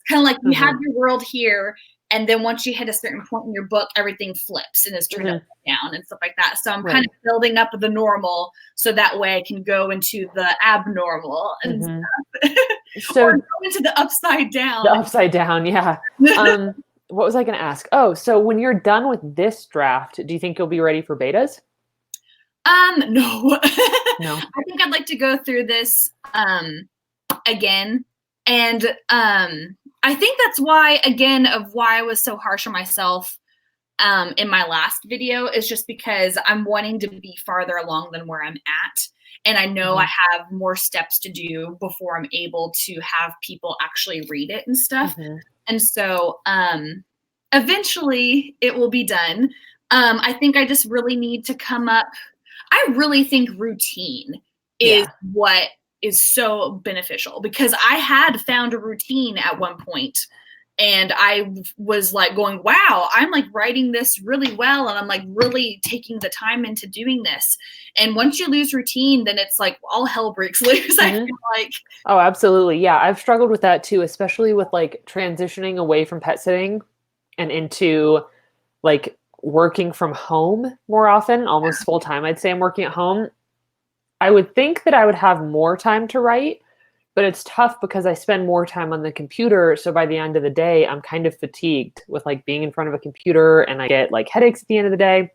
Kind of like you have your world here, and then once you hit a certain point in your book, everything flips and is turned up and down and stuff like that. So I'm kind of building up the normal, so that way I can go into the abnormal and stuff. So or go into the upside down. The upside down, yeah. What was I going to ask? Oh, so when you're done with this draft, do you think you'll be ready for betas? No. No. I think I'd like to go through this again. And I think that's why I was so harsh on myself in my last video, is just because I'm wanting to be farther along than where I'm at. And I know I have more steps to do before I'm able to have people actually read it and stuff. And so eventually it will be done. I think I just really need to come up. I really think routine is what is so beneficial, because I had found a routine at one point and I was like going, wow, I'm like writing this really well. And I'm like really taking the time into doing this. And once you lose routine, then it's like all hell breaks loose. I feel like. Oh, absolutely. Yeah. I've struggled with that too, especially with like transitioning away from pet sitting and into like working from home more often, almost full time. I'd say I'm working at home. I would think that I would have more time to write, but it's tough because I spend more time on the computer. So by the end of the day, I'm kind of fatigued with like being in front of a computer, and I get like headaches at the end of the day.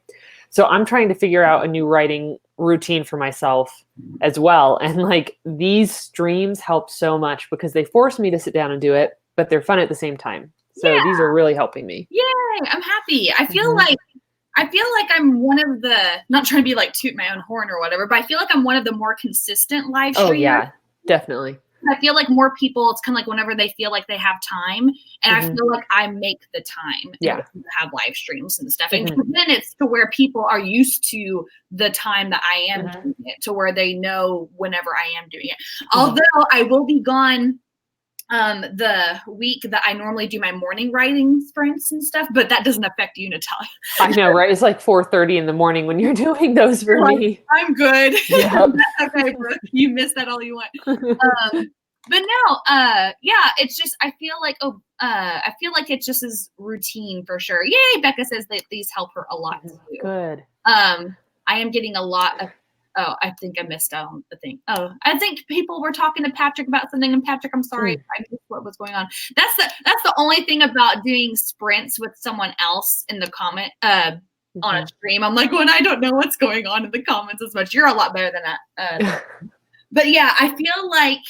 So I'm trying to figure out a new writing routine for myself as well. And like these streams help so much because they force me to sit down and do it, but they're fun at the same time. So these are really helping me. Yay, I'm happy. I feel like I'm one of the, not trying to be like toot my own horn or whatever, but I feel like I'm one of the more consistent live streamers. Oh yeah, definitely. I feel like more people, it's kind of like whenever they feel like they have time, and I feel like I make the time in order to have live streams and stuff. And then it's to where people are used to the time that I am doing it, to where they know whenever I am doing it. Although I will be gone the week that I normally do my morning writing sprints and stuff, but that doesn't affect you, Natalia. I know, right? It's like 4:30 in the morning when you're doing those for me. I'm good. Yep. Okay, Brooke, you miss that all you want. But no, yeah, it's just I feel like it just is routine for sure. Yay, Becca says that these help her a lot too. Good. I am getting a lot of. Oh, I think I missed out on the thing. Oh, I think people were talking to Patrick about something, and Patrick, I'm sorry, I missed what was going on. That's the only thing about doing sprints with someone else in the comment on a stream. I'm like, when I don't know what's going on in the comments as much. You're a lot better than that. But yeah, I feel like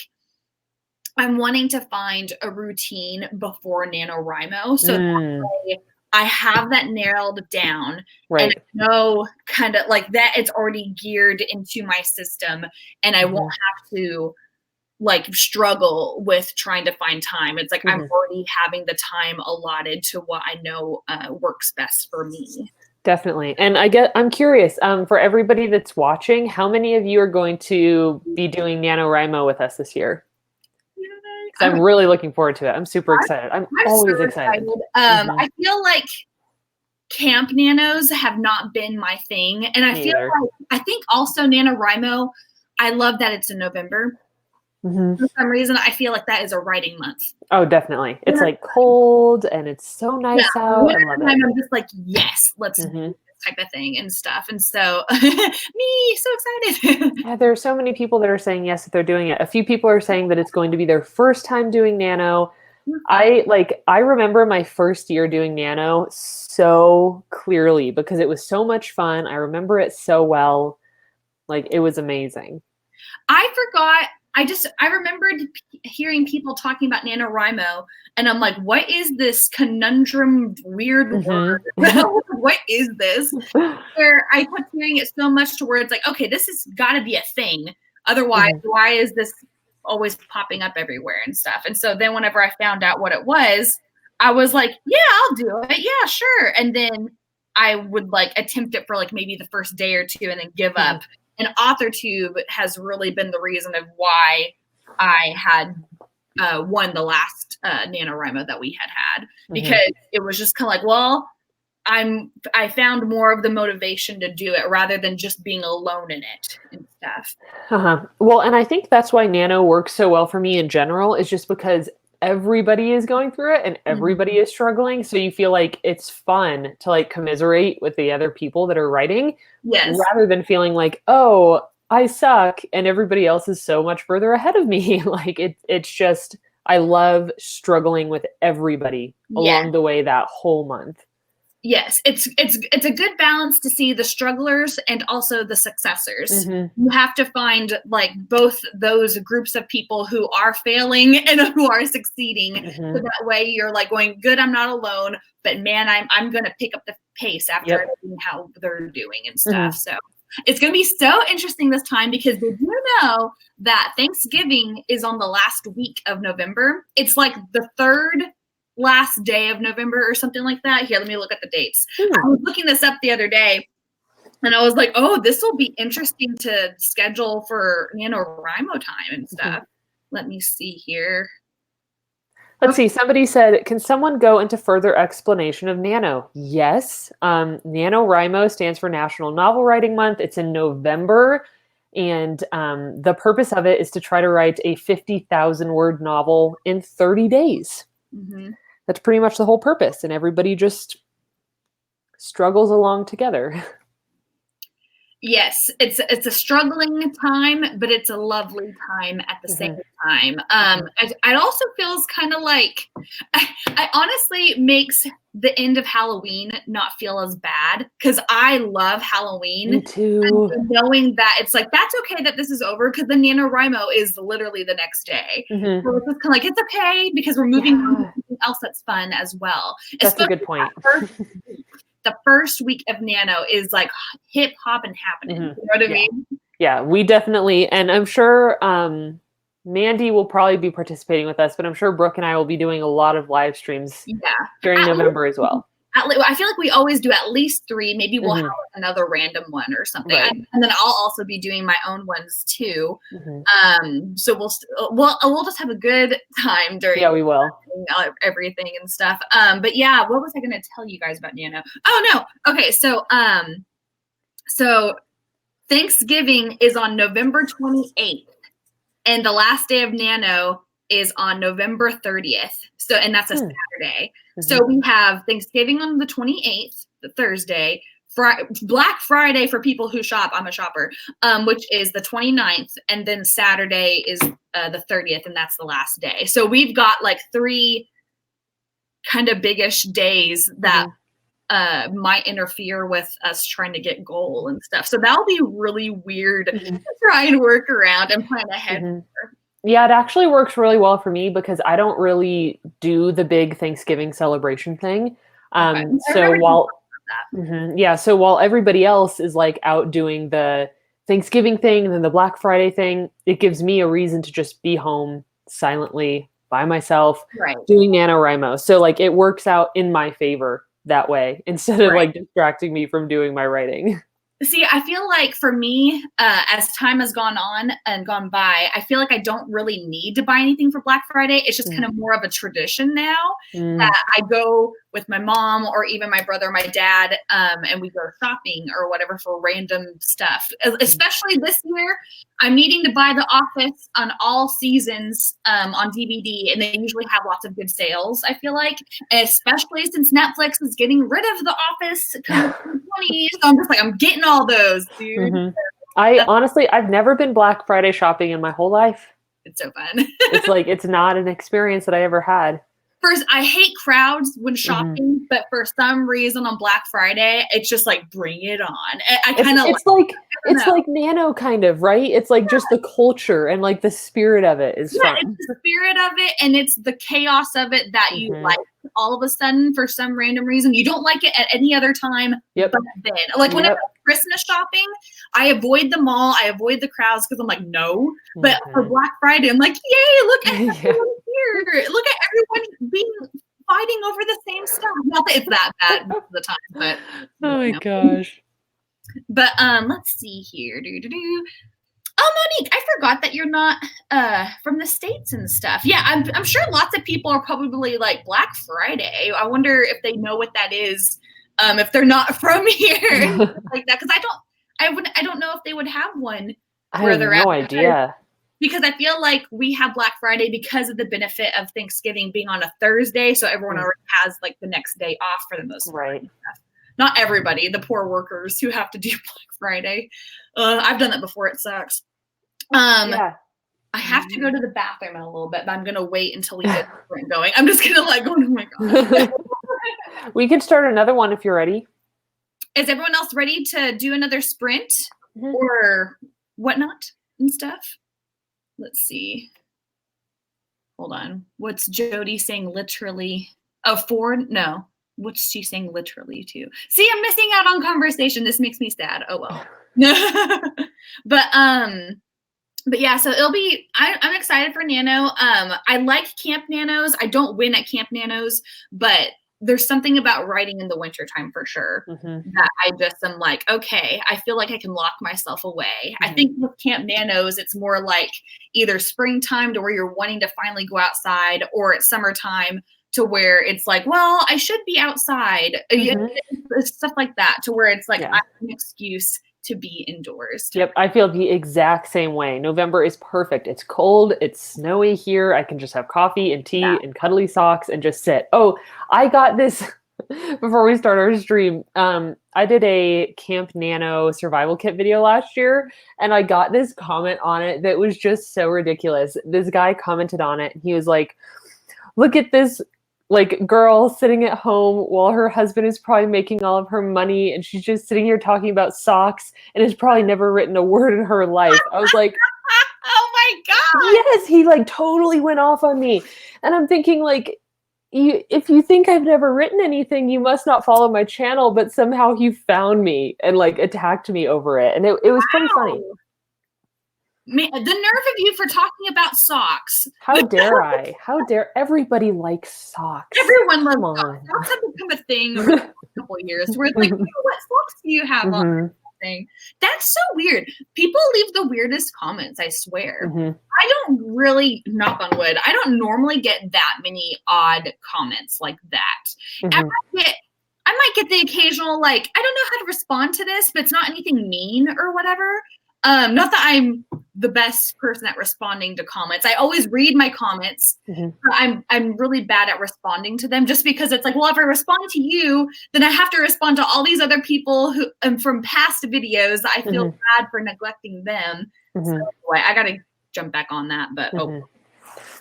I'm wanting to find a routine before NaNoWriMo, so that way I have that narrowed down, and I know kind of like that it's already geared into my system, and I won't have to like struggle with trying to find time. It's like I'm already having the time allotted to what I know works best for me. Definitely. And I'm curious, for everybody that's watching, how many of you are going to be doing NaNoWriMo with us this year? I'm really looking forward to it. I'm super excited. I'm always excited. I feel like camp nanos have not been my thing. And I feel like, I think also NaNoWriMo, I love that it's in November. For some reason, I feel like that is a writing month. Oh, definitely. It's like cold and it's so nice out. I love it. I'm just like, yes, let's do this type of thing and stuff. And so me, so excited. Yeah, there are so many people that are saying yes, that they're doing it. A few people are saying that it's going to be their first time doing Nano. I remember my first year doing Nano so clearly because it was so much fun. I remember it so well. Like, it was amazing. I forgot. I remembered hearing people talking about NaNoWriMo, and I'm like, what is this conundrum weird word? What is this? Where I kept hearing it so much to where it's like, okay, this has got to be a thing. Otherwise, why is this always popping up everywhere and stuff? And so then whenever I found out what it was, I was like, yeah, I'll do it. Yeah, sure. And then I would like attempt it for like maybe the first day or two and then give up. And Authortube has really been the reason of why I had won the last NaNoWriMo that we had because it was just kind of like, well, I found more of the motivation to do it rather than just being alone in it and stuff. Well, and I think that's why Nano works so well for me in general is just because everybody is going through it and everybody is struggling. So you feel like it's fun to like commiserate with the other people that are writing rather than feeling like, oh, I suck and everybody else is so much further ahead of me. Like it's just, I love struggling with everybody along the way that whole month. Yes, it's a good balance to see the strugglers and also the successors. You have to find like both those groups of people who are failing and who are succeeding. So that way you're like going, good, I'm not alone, but man, I'm going to pick up the pace after seeing how they're doing and stuff. So it's going to be so interesting this time because did you know that Thanksgiving is on the last week of November? It's like the third last day of November or something like that. Here, let me look at the dates. I was looking this up the other day and I was like, oh, this will be interesting to schedule for NaNoWriMo time and stuff. Let me see here. Let's see. Somebody said, can someone go into further explanation of Nano? Yes. NaNoWriMo stands for National Novel Writing Month. It's in November. And the purpose of it is to try to write a 50,000 word novel in 30 days. That's pretty much the whole purpose. And everybody just struggles along together. Yes, it's a struggling time, but it's a lovely time at the same time. It also feels kind of like, I honestly makes the end of Halloween not feel as bad because I love Halloween. Me too. And knowing that it's like, that's okay that this is over because the NaNoWriMo is literally the next day. So it's just kind of like, it's okay because we're moving on to something else that's fun as well. That's a good point. The first week of Nano is like hip hop and happening. You know what I mean? Yeah, we definitely, and I'm sure Mandy will probably be participating with us, but I'm sure Brooke and I will be doing a lot of live streams during November as well. I feel like we always do at least 3. Maybe we'll have another random one or something. Right. And then I'll also be doing my own ones too. So we'll just have a good time during we will. everything and stuff. But yeah, what was I going to tell you guys about Nano? Oh no. Okay. So Thanksgiving is on November 28th and the last day of Nano is on November 30th. So, and that's a Saturday. So we have Thanksgiving on the 28th, the Thursday, Black Friday for people who shop. I'm a shopper, which is the 29th. And then Saturday is the 30th. And that's the last day. So we've got like 3 kind of biggish days that might interfere with us trying to get goal and stuff. So that'll be really weird to try and work around and plan ahead for. Yeah, it actually works really well for me because I don't really do the big Thanksgiving celebration thing. So while everybody else is like out doing the Thanksgiving thing and then the Black Friday thing, it gives me a reason to just be home silently by myself doing NaNoWriMo. So like it works out in my favor that way instead of like distracting me from doing my writing. See, I feel like for me, as time has gone on and gone by, I feel like I don't really need to buy anything for Black Friday. It's just kind of more of a tradition now that I go with my mom or even my brother, my dad, and we go shopping or whatever for random stuff. Especially this year, I'm needing to buy The Office on all seasons on DVD, and they usually have lots of good sales, I feel like, especially since Netflix is getting rid of The Office coming in 2020. So I'm just like, I'm getting all those, dude. I've never been Black Friday shopping in my whole life. It's so fun. It's like, it's not an experience that I ever had. First, I hate crowds when shopping, but for some reason on Black Friday, it's just like, bring it on. I kind of it's like Nano kind of, right? It's like just the culture and like the spirit of it is fun. It's the spirit of it and it's the chaos of it that you like all of a sudden for some random reason. You don't like it at any other time but then. Like when I'm Christmas shopping, I avoid the mall, I avoid the crowds because I'm like, no. But for Black Friday, I'm like, yay, look at everyone here. Look at everyone being fighting over the same stuff. Not that it's that bad most of the time, but oh my gosh. But let's see here. Oh, Monique, I forgot that you're not from the States and stuff. Yeah, I'm sure lots of people are probably like Black Friday. I wonder if they know what that is. If they're not from here, like that, because I don't know if they would have one. I have no idea. Because I feel like we have Black Friday because of the benefit of Thanksgiving being on a Thursday, so everyone already has like the next day off for the most part. Not everybody, the poor workers who have to do Black Friday. I've done that before. It sucks. I have to go to the bathroom in a little bit, but I'm gonna wait until we get the sprint going. I'm just gonna like, oh my gosh. We can start another one if you're ready. Is everyone else ready to do another sprint or whatnot and stuff? Let's see. Hold on. What's Jody saying literally? Oh, Ford? No. What's she saying literally to? See, I'm missing out on conversation. This makes me sad. Oh well. But yeah, so it'll be, I'm excited for Nano. I like Camp Nanos. I don't win at Camp Nanos, but there's something about writing in the wintertime for sure that I just am like, okay, I feel like I can lock myself away. I think with Camp Nanos, it's more like either springtime to where you're wanting to finally go outside, or it's summertime to where it's like, well, I should be outside. Stuff like that, to where it's like, I have an excuse to be indoors. Yep, I feel the exact same way. November is perfect. It's cold, it's snowy here. I can just have coffee and tea and cuddly socks and just sit. Oh, I got this before we start our stream. I did a Camp Nano survival kit video last year, and I got this comment on it that was just so ridiculous. This guy commented on it, and he was like, look at this like girl sitting at home while her husband is probably making all of her money, and she's just sitting here talking about socks and has probably never written a word in her life. I was like, oh my God. Yes, he like totally went off on me. And I'm thinking like, if you think I've never written anything, you must not follow my channel, but somehow he found me and like attacked me over it. And it was pretty funny. the nerve of you for talking about socks. How dare I? How dare everybody likes socks? Everyone loves Come on. socks. Socks have become a thing over the last couple of years where it's like, what socks do you have on? Thing. That's so weird. People leave the weirdest comments, I swear. I don't really, knock on wood, I don't normally get that many odd comments like that. I might get the occasional, like, I don't know how to respond to this, but it's not anything mean or whatever. Not that I'm the best person at responding to comments. I always read my comments. I'm really bad at responding to them just because it's like, well, if I respond to you, then I have to respond to all these other people who from past videos. I feel bad for neglecting them. So anyway, I got to jump back on that, but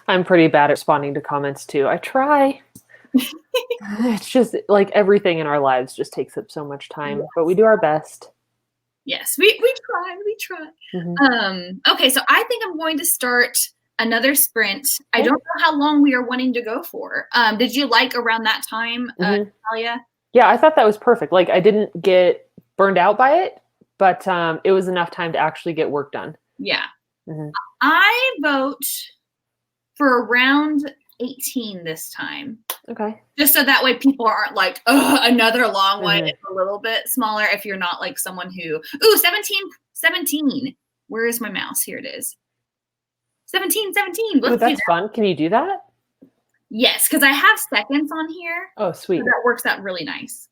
I'm pretty bad at responding to comments too. I try. It's just like everything in our lives just takes up so much time, but we do our best. Yes, we try. Okay, so I think I'm going to start another sprint. I don't know how long we are wanting to go for. Did you like around that time, Natalia? Yeah, I thought that was perfect. Like I didn't get burned out by it, but it was enough time to actually get work done. Yeah. I vote for around 18 this time. Okay. Just so that way people aren't like, oh, another long one. It's a little bit smaller if you're not like someone who, 17. Where is my mouse? Here it is. 17. Oh, that's fun. Can you do that? Yes, because I have seconds on here. Oh, sweet. So that works out really nice.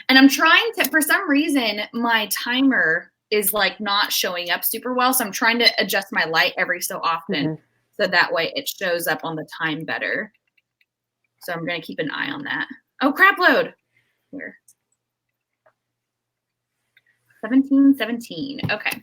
And I'm trying to, for some reason, my timer is like not showing up super well. So I'm trying to adjust my light every so often. So that way it shows up on the time better. So I'm going to keep an eye on that. Oh, crap load. Here. 17. Okay.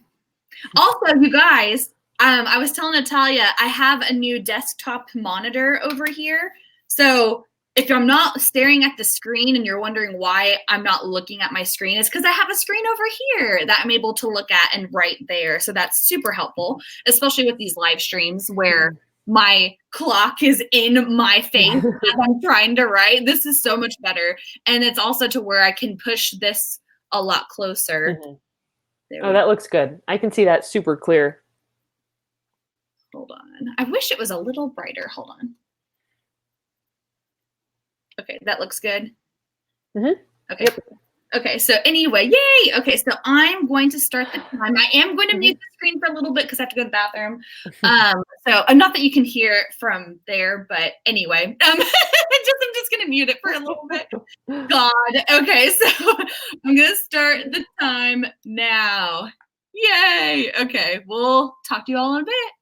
Also, you guys, I was telling Natalia, I have a new desktop monitor over here. So if I'm not staring at the screen and you're wondering why I'm not looking at my screen, it's because I have a screen over here that I'm able to look at and write there. So that's super helpful, especially with these live streams where my clock is in my face as I'm trying to write. This is so much better. And it's also to where I can push this a lot closer. Oh, that looks good. I can see that super clear. Hold on. I wish it was a little brighter. Hold on. Okay, that looks good. Okay. Okay, so anyway, yay! Okay, so I'm going to start the time. I am going to mute the screen for a little bit because I have to go to the bathroom. So not that you can hear from there, but anyway, I'm just going to mute it for a little bit. God. Okay, so I'm going to start the time now. Yay! Okay, we'll talk to you all in a bit.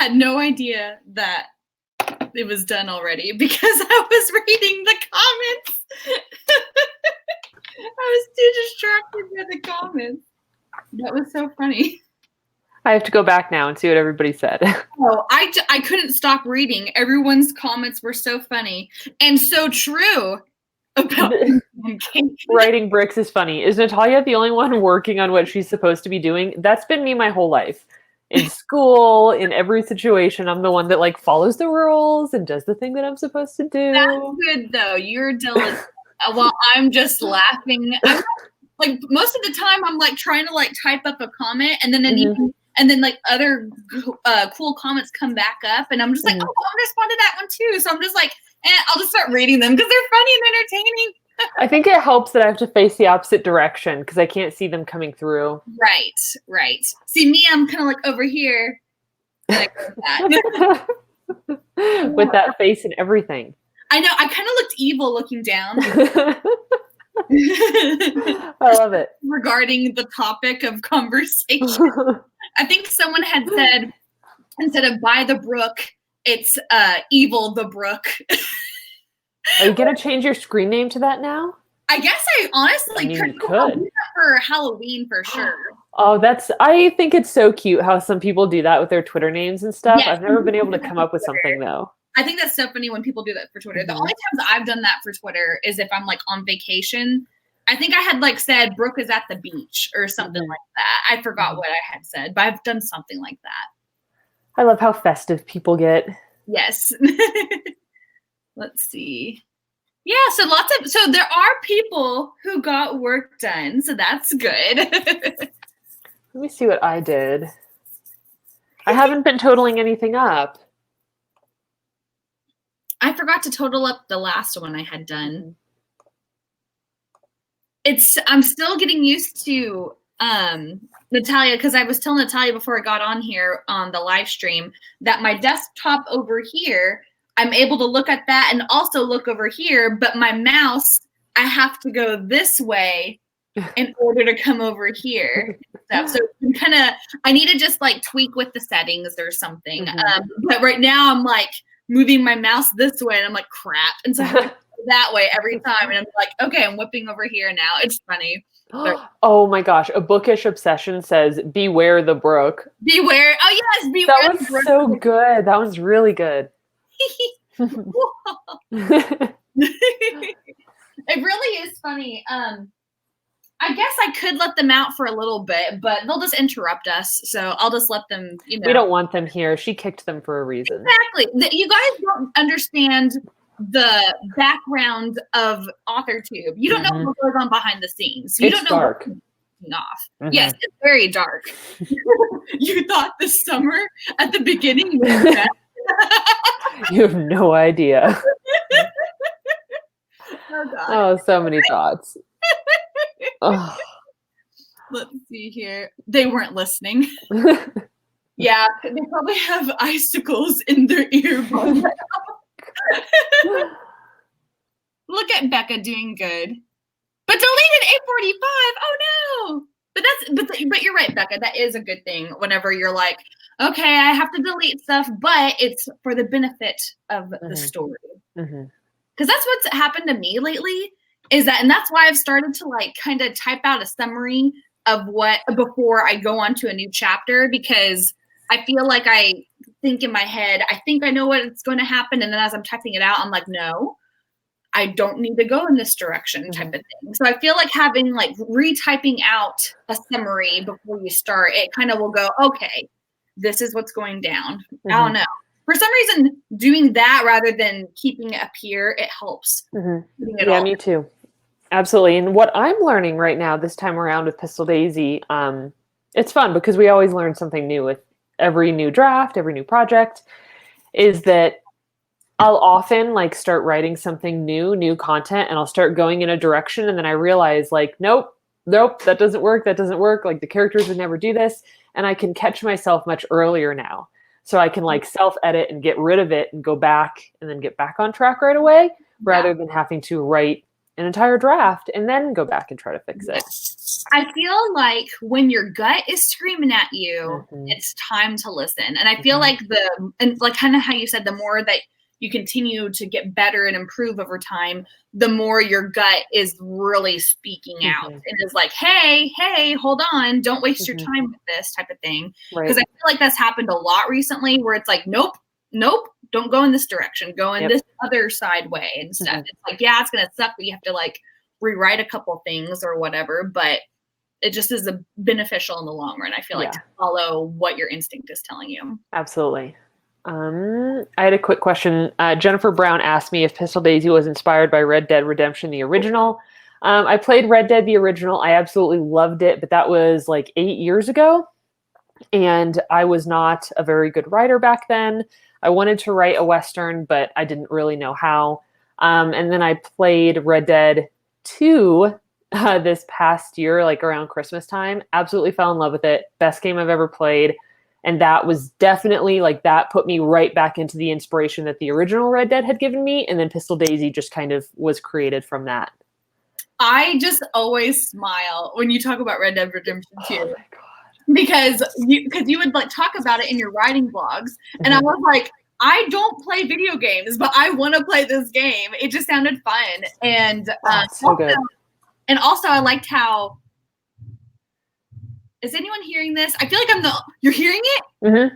had no idea that it was done already because I was reading the comments. I was too distracted by the comments. That was so funny. I have to go back now and see what everybody said. Oh, I couldn't stop reading. Everyone's comments were so funny and so true about writing bricks is funny. Is Natalia the only one working on what she's supposed to be doing? That's been me my whole life. In school, in every situation, I'm the one that like follows the rules and does the thing that I'm supposed to do. That's good though. You're diligent. Well, I'm just laughing. I'm like most of the time, I'm like trying to like type up a comment, and then like other cool comments come back up, and I'm just like, oh, I'll respond to that one too. So I'm just like, I'll just start reading them because they're funny and entertaining. I think it helps that I have to face the opposite direction because I can't see them coming through. Right. See me, I'm kind of like over here. Like that. With that face and everything. I know. I kind of looked evil looking down. I love it. Regarding the topic of conversation. I think someone had said, instead of by the brook, it's evil the brook. Are you going to change your screen name to that now? I guess I honestly you could. I'll do that for Halloween for sure. Oh, I think it's so cute how some people do that with their Twitter names and stuff. Yes. I've never been able to come up with something though. I think that's so funny when people do that for Twitter. The only times I've done that for Twitter is if I'm like on vacation. I think I had like said Brooke is at the beach or something like that. I forgot what I had said, but I've done something like that. I love how festive people get. Yes. Let's see. Yeah, so there are people who got work done, so that's good. Let me see what I did. I haven't been totaling anything up. I forgot to total up the last one I had done. I'm still getting used to Natalia, because I was telling Natalia before I got on here on the live stream that my desktop over here, I'm able to look at that and also look over here, but my mouse, I have to go this way in order to come over here. So I need to just like tweak with the settings or something. But right now I'm like moving my mouse this way and I'm like, crap. And so I have to go that way every time. And I'm like, okay, I'm whipping over here now. It's funny. Oh my gosh. A bookish obsession says, beware the brook. Beware. Oh yes, beware. That was so good. That was really good. It really is funny. I guess I could let them out for a little bit, but they'll just interrupt us. So I'll just let them, We don't want them here. She kicked them for a reason. Exactly. You guys don't understand the background of Authortube. You don't know what goes on behind the scenes. You don't know dark. What's off. Yes, it's very dark. You thought this summer at the beginning was best. You have no idea. Oh, God. Oh, so many thoughts. Oh. Let's see here. They weren't listening. Yeah, they probably have icicles in their earbuds. Look at Becca doing good. But deleted 8:45. Oh no. But you're right, Becca. That is a good thing whenever you're like, okay, I have to delete stuff, but it's for the benefit of the story. Because that's what's happened to me lately and that's why I've started to like kind of type out a summary of what before I go on to a new chapter, because I feel like I think in my head, I think I know what's going to happen. And then as I'm typing it out, I'm like, no, I don't need to go in this direction type of thing. So I feel like having like retyping out a summary before you start, it kind of will go, okay, this is what's going down. I don't know. For some reason, doing that rather than keeping it up here, it helps. Yeah, me too. Absolutely. And what I'm learning right now, this time around with Pistol Daisy, it's fun because we always learn something new with every new draft, every new project, is that I'll often like start writing something new content, and I'll start going in a direction. And then I realize like, nope, that doesn't work. Like the characters would never do this. And I can catch myself much earlier now. So I can like self-edit and get rid of it and go back and then get back on track right away, rather than having to write an entire draft and then go back and try to fix it. I feel like when your gut is screaming at you, it's time to listen. And I feel like kind of how you said, the more that you continue to get better and improve over time, the more your gut is really speaking out and is like, hey, hold on, don't waste your time with this type of thing. Because I feel like that's happened a lot recently where it's like, nope, don't go in this direction, go in this other side way and stuff. It's like, yeah, it's gonna suck, but you have to like rewrite a couple things or whatever, but it just is beneficial in the long run. I feel like to follow what your instinct is telling you. Absolutely. I had a quick question. Jennifer Brown asked me if Pistol Daisy was inspired by Red Dead Redemption, the original. I played Red Dead, the original. I absolutely loved it, but that was like 8 years ago. And I was not a very good writer back then. I wanted to write a Western, but I didn't really know how. And then I played Red Dead 2 this past year, like around Christmas time. Absolutely fell in love with it. Best game I've ever played. And that was definitely like, that put me right back into the inspiration that the original Red Dead had given me. And then Pistol Daisy just kind of was created from that. I just always smile when you talk about Red Dead Redemption 2. Oh my God. Because you would like talk about it in your writing blogs. And I was like, I don't play video games, but I want to play this game. It just sounded fun. And so good. And also I liked how, is anyone hearing this? I feel like you're hearing it?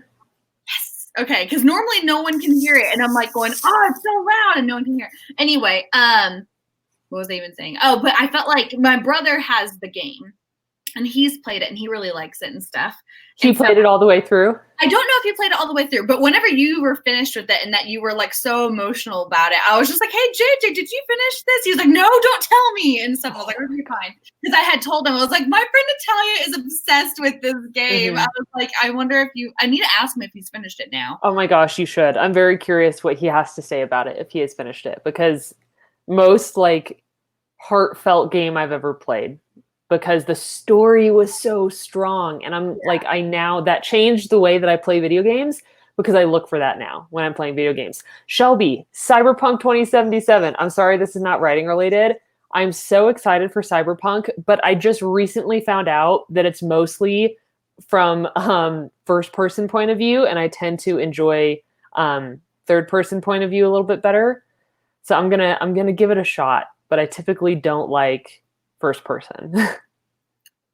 Yes. Okay. Because normally no one can hear it. And I'm like going, oh, it's so loud and no one can hear it. Anyway, what was I even saying? Oh, but I felt like my brother has the game and he's played it and he really likes it and stuff. He played it all the way through? I don't know if you played it all the way through, but whenever you were finished with it and that you were like so emotional about it, I was just like, hey, JJ, did you finish this? He was like, no, don't tell me and stuff. I was like, okay, fine. Because I had told him, I was like, my friend Natalia is obsessed with this game. I was like, I wonder if I need to ask him if he's finished it now. Oh my gosh, you should. I'm very curious what he has to say about it if he has finished it, because most like heartfelt game I've ever played, because the story was so strong. And I'm like, that changed the way that I play video games, because I look for that now when I'm playing video games. Shelby, Cyberpunk 2077. I'm sorry, this is not writing related. I'm so excited for Cyberpunk, but I just recently found out that it's mostly from first person point of view. And I tend to enjoy third person point of view a little bit better. So I'm gonna give it a shot, but I typically don't like first person.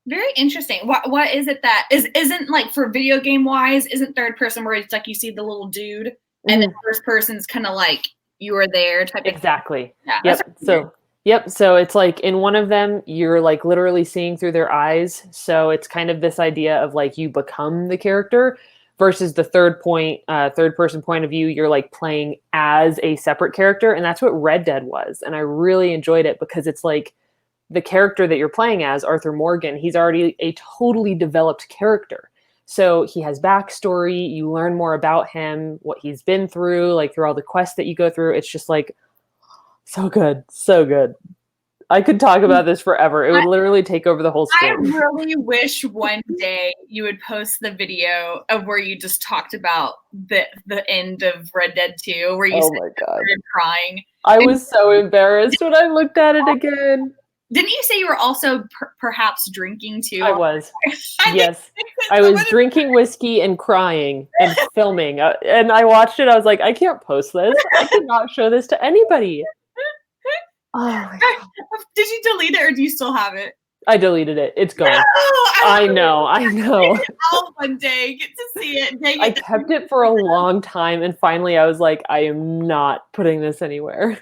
Very interesting. What is it that isn't like, for video game wise, isn't third person where it's like you see the little dude and then first person's kind of like you are there type of exactly. Yeah, So it's like in one of them you're like literally seeing through their eyes. So it's kind of this idea of like you become the character, versus the third person point of view, you're like playing as a separate character. And that's what Red Dead was. And I really enjoyed it because it's like the character that you're playing as, Arthur Morgan, he's already a totally developed character. So he has backstory, you learn more about him, what he's been through, like through all the quests that you go through. It's just like, so good, so good. I could talk about this forever. It would literally take over the whole stream. I really wish one day you would post the video of where you just talked about the end of Red Dead 2, where you started crying. I was so embarrassed when I looked at it again. Didn't you say you were also perhaps drinking too? I was. Yes. I was drinking whiskey and crying and filming. And I watched it. I was like, I can't post this. I cannot show this to anybody. Oh my God. Did you delete it or do you still have it? I deleted it. It's gone. No, I know. I'll one day get to see it. I kept it for a long time, and finally I was like, I am not putting this anywhere.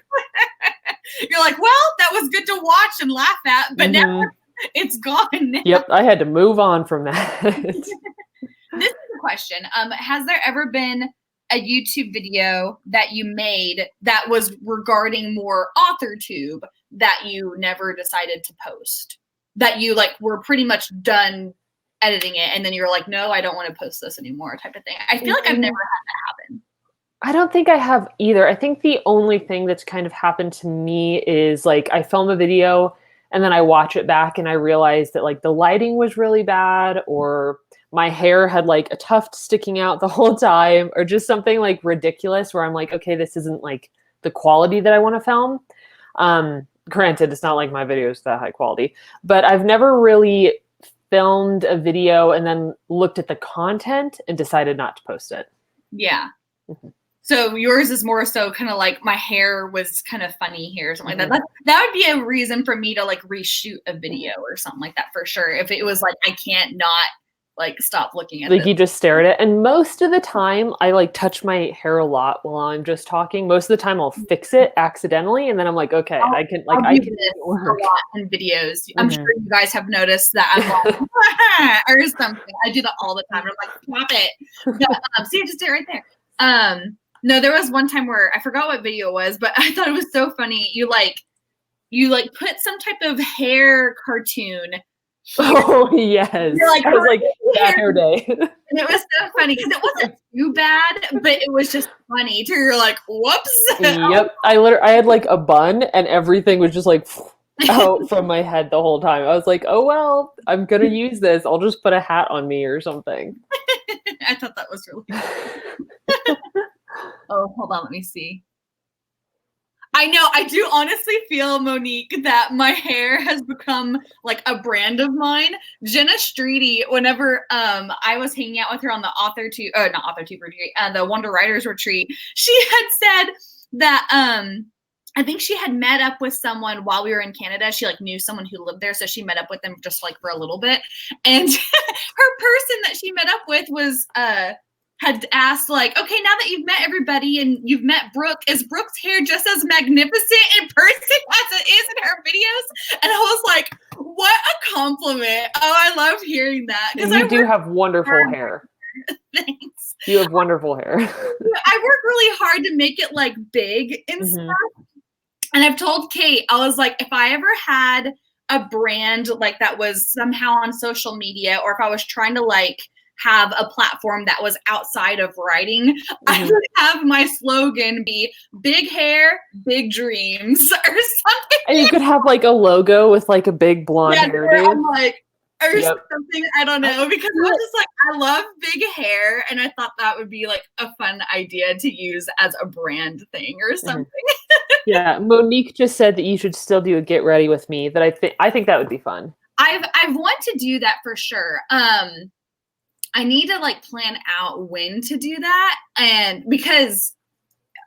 You're like, well, that was good to watch and laugh at, but now it's gone now. Yep, I had to move on from that. This is a question. Has there ever been a YouTube video that you made that was regarding more Authortube that you never decided to post? That you like were pretty much done editing it and then you're like, no, I don't want to post this anymore type of thing. I feel like I've never had that happen. I don't think I have either. I think the only thing that's kind of happened to me is like I film a video and then I watch it back and I realize that like the lighting was really bad, or my hair had like a tuft sticking out the whole time, or just something like ridiculous where I'm like, okay, this isn't like the quality that I want to film. granted, it's not like my videos that high quality, but I've never really filmed a video and then looked at the content and decided not to post it. Yeah. So yours is more so kind of like my hair was kind of funny here or something like that. That would be a reason for me to like reshoot a video or something like that for sure. If it was like, I can't not like stop looking at like this. You just stare at it. And most of the time I like touch my hair a lot while I'm just talking. Most of the time I'll fix it accidentally. And then I'm like, okay, I can make it work. A lot in videos. I'm sure you guys have noticed that I'm like, or something. I do that all the time. I'm like, stop it. But, see, I just did it right there. No, there was one time where I forgot what video it was, but I thought it was so funny. You put some type of hair cartoon here. Oh yes. You're like, it was like that hair day. And it was so funny because it wasn't too bad, but it was just funny too. You're like, whoops. Yep. I had like a bun and everything was just like out from my head the whole time. I was like, oh well, I'm gonna use this. I'll just put a hat on me or something. I thought that was really funny. Oh, hold on, let me see. I know, I do honestly feel, Monique, that my hair has become like a brand of mine. Jenna Streety, whenever I was hanging out with her on the Authortube, not Authortube retreat, the Wonder Writers retreat, she had said that I think she had met up with someone while we were in Canada. She like knew someone who lived there, so she met up with them just like for a little bit. And her person that she met up with was had asked like, okay, now that you've met everybody and you've met Brooke, is Brooke's hair just as magnificent in person as it is in her videos? And I was like, what a compliment. Oh, I love hearing that. You do have wonderful hair. Thanks. You have wonderful hair. I work really hard to make it like big and stuff. And I've told Kate, I was like, if I ever had a brand like that was somehow on social media, or if I was trying to like have a platform that was outside of writing, I would have my slogan be big hair, big dreams or something. And you could have like a logo with like a big blonde hairdo. I'm like, or something, I don't know, because I was just like, I love big hair, and I thought that would be like a fun idea to use as a brand thing or something. Yeah, Monique just said that you should still do a get ready with me. That I think that would be fun. I've want to do that for sure. I need to like plan out when to do that, and because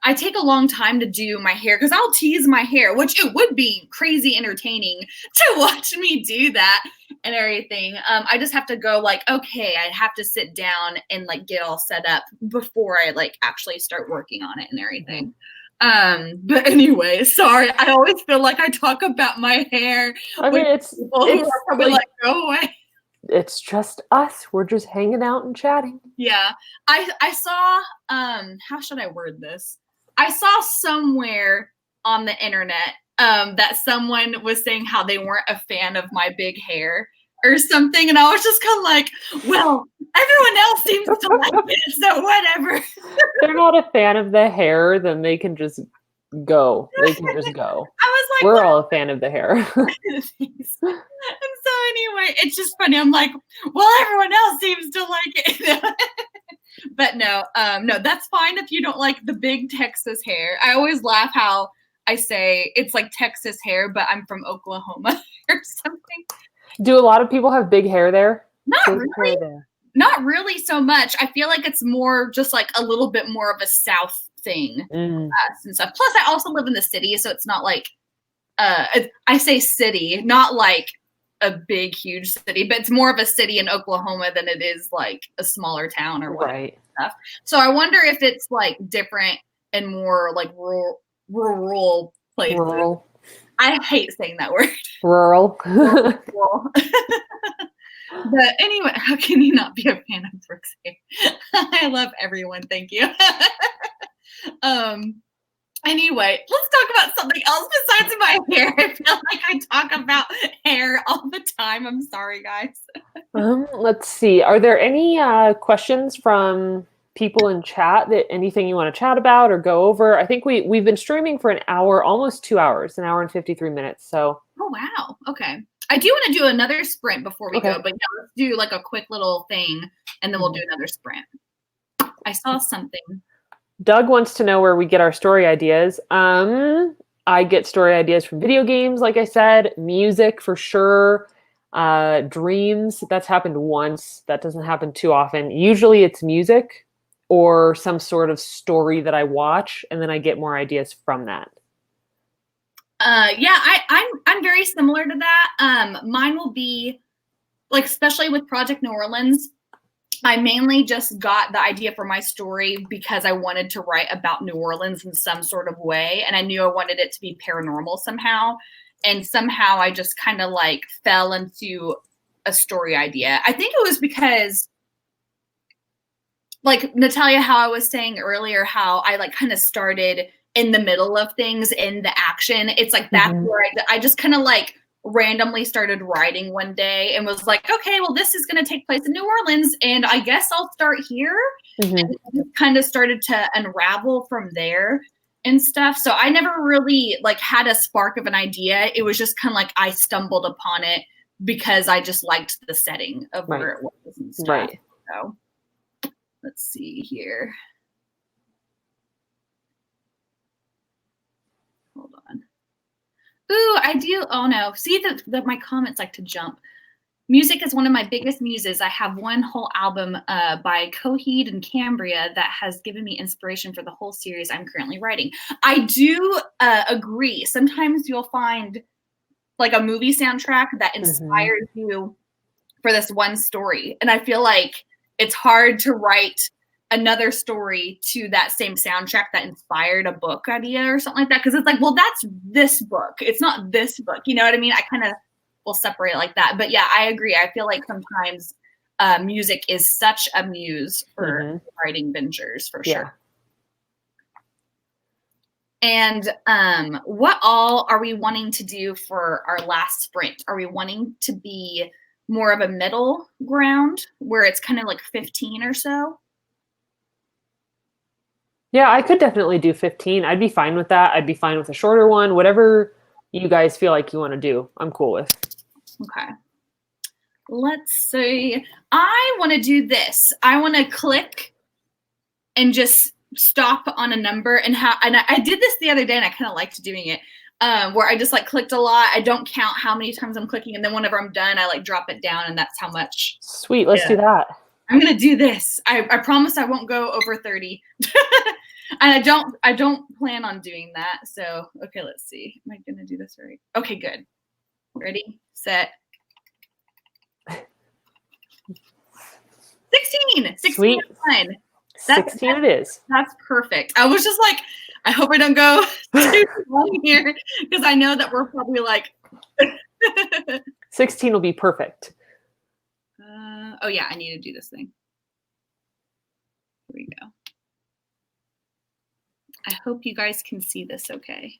I take a long time to do my hair, because I'll tease my hair, which it would be crazy entertaining to watch me do that and everything. I just have to go like, okay, I have to sit down and like get all set up before I like actually start working on it and everything. But anyway, sorry. I always feel like I talk about my hair. I mean, it's probably like, go away. It's just us. We're just hanging out and chatting. Yeah. I saw, how should I word this? I saw somewhere on the internet that someone was saying how they weren't a fan of my big hair or something. And I was just kind of like, well, everyone else seems to like it, so whatever. If they're not a fan of the hair, then they can just go. They can just go. I was like, we're all a fan of the hair. And so anyway, it's just funny. I'm like, well, everyone else seems to like it. But no, that's fine if you don't like the big Texas hair. I always laugh how I say it's like Texas hair, but I'm from Oklahoma or something. Do a lot of people have big hair there? Not really. Not really so much. I feel like it's more just like a little bit more of a South thing and stuff. Plus, I also live in the city, so it's not like I say city, not like a big, huge city, but it's more of a city in Oklahoma than it is like a smaller town or whatever stuff. So I wonder if it's like different and more like rural places. Rural. I hate saying that word. Rural. Rural. But anyway, how can you not be a fan of Brooke's hair? I love everyone. Thank you. Anyway, let's talk about something else besides my hair. I feel like I talk about hair all the time. I'm sorry, guys. Let's see. Are there any questions from people in chat, that anything you want to chat about or go over? I think we've been streaming for an hour, almost 2 hours, an hour and 53 minutes. So. Oh, wow. Okay. I do want to do another sprint before we go, but yeah, let's do like a quick little thing and then we'll do another sprint. I saw something. Doug wants to know where we get our story ideas. I get story ideas from video games, like I said, music for sure, dreams. That's happened once. That doesn't happen too often. Usually it's music or some sort of story that I watch, and then I get more ideas from that. Yeah, I'm very similar to that. Mine will be like, especially with Project New Orleans, I mainly just got the idea for my story because I wanted to write about New Orleans in some sort of way. And I knew I wanted it to be paranormal somehow. And somehow I just kind of like fell into a story idea. I think it was because, like Natalia, how I was saying earlier, how I like kind of started in the middle of things in the action. It's like that's where I just kind of like randomly started writing one day and was like, okay, well, this is going to take place in New Orleans, and I guess I'll start here. And kind of started to unravel from there and stuff. So I never really like had a spark of an idea. It was just kind of like I stumbled upon it because I just liked the setting of where it was and stuff. Right. So let's see here. Hold on. Ooh, I do. Oh no. See that my comments like to jump. Music is one of my biggest muses. I have one whole album by Coheed and Cambria that has given me inspiration for the whole series I'm currently writing. I do agree. Sometimes you'll find like a movie soundtrack that inspires you for this one story. And I feel like it's hard to write another story to that same soundtrack that inspired a book idea or something like that. Cause it's like, well, that's this book. It's not this book. You know what I mean? I kind of will separate it like that. But yeah, I agree. I feel like sometimes music is such a muse for writing ventures for sure. And what all are we wanting to do for our last sprint? Are we wanting to be more of a middle ground where it's kind of like 15 or so? Yeah, I could definitely do 15. I'd be fine with that. I'd be fine with a shorter one. Whatever you guys feel like you want to do, I'm cool with. Okay. Let's see. I want to do this. I want to click and just stop on a number and I did this the other day and I kind of liked doing it. Where I just like clicked a lot. I don't count how many times I'm clicking, and then whenever I'm done, I like drop it down, and that's how much. Sweet, let's do that. I'm gonna do this. I promise I won't go over 30. And I don't plan on doing that. So okay, let's see. Am I gonna do this right? Okay, good. Ready, set. 16. 16 Sweet. Fine. 16 it is. That's perfect. I was just like, I hope I don't go too long here because I know that we're probably like 16 will be perfect. Oh yeah, I need to do this thing. Here we go. I hope you guys can see this okay.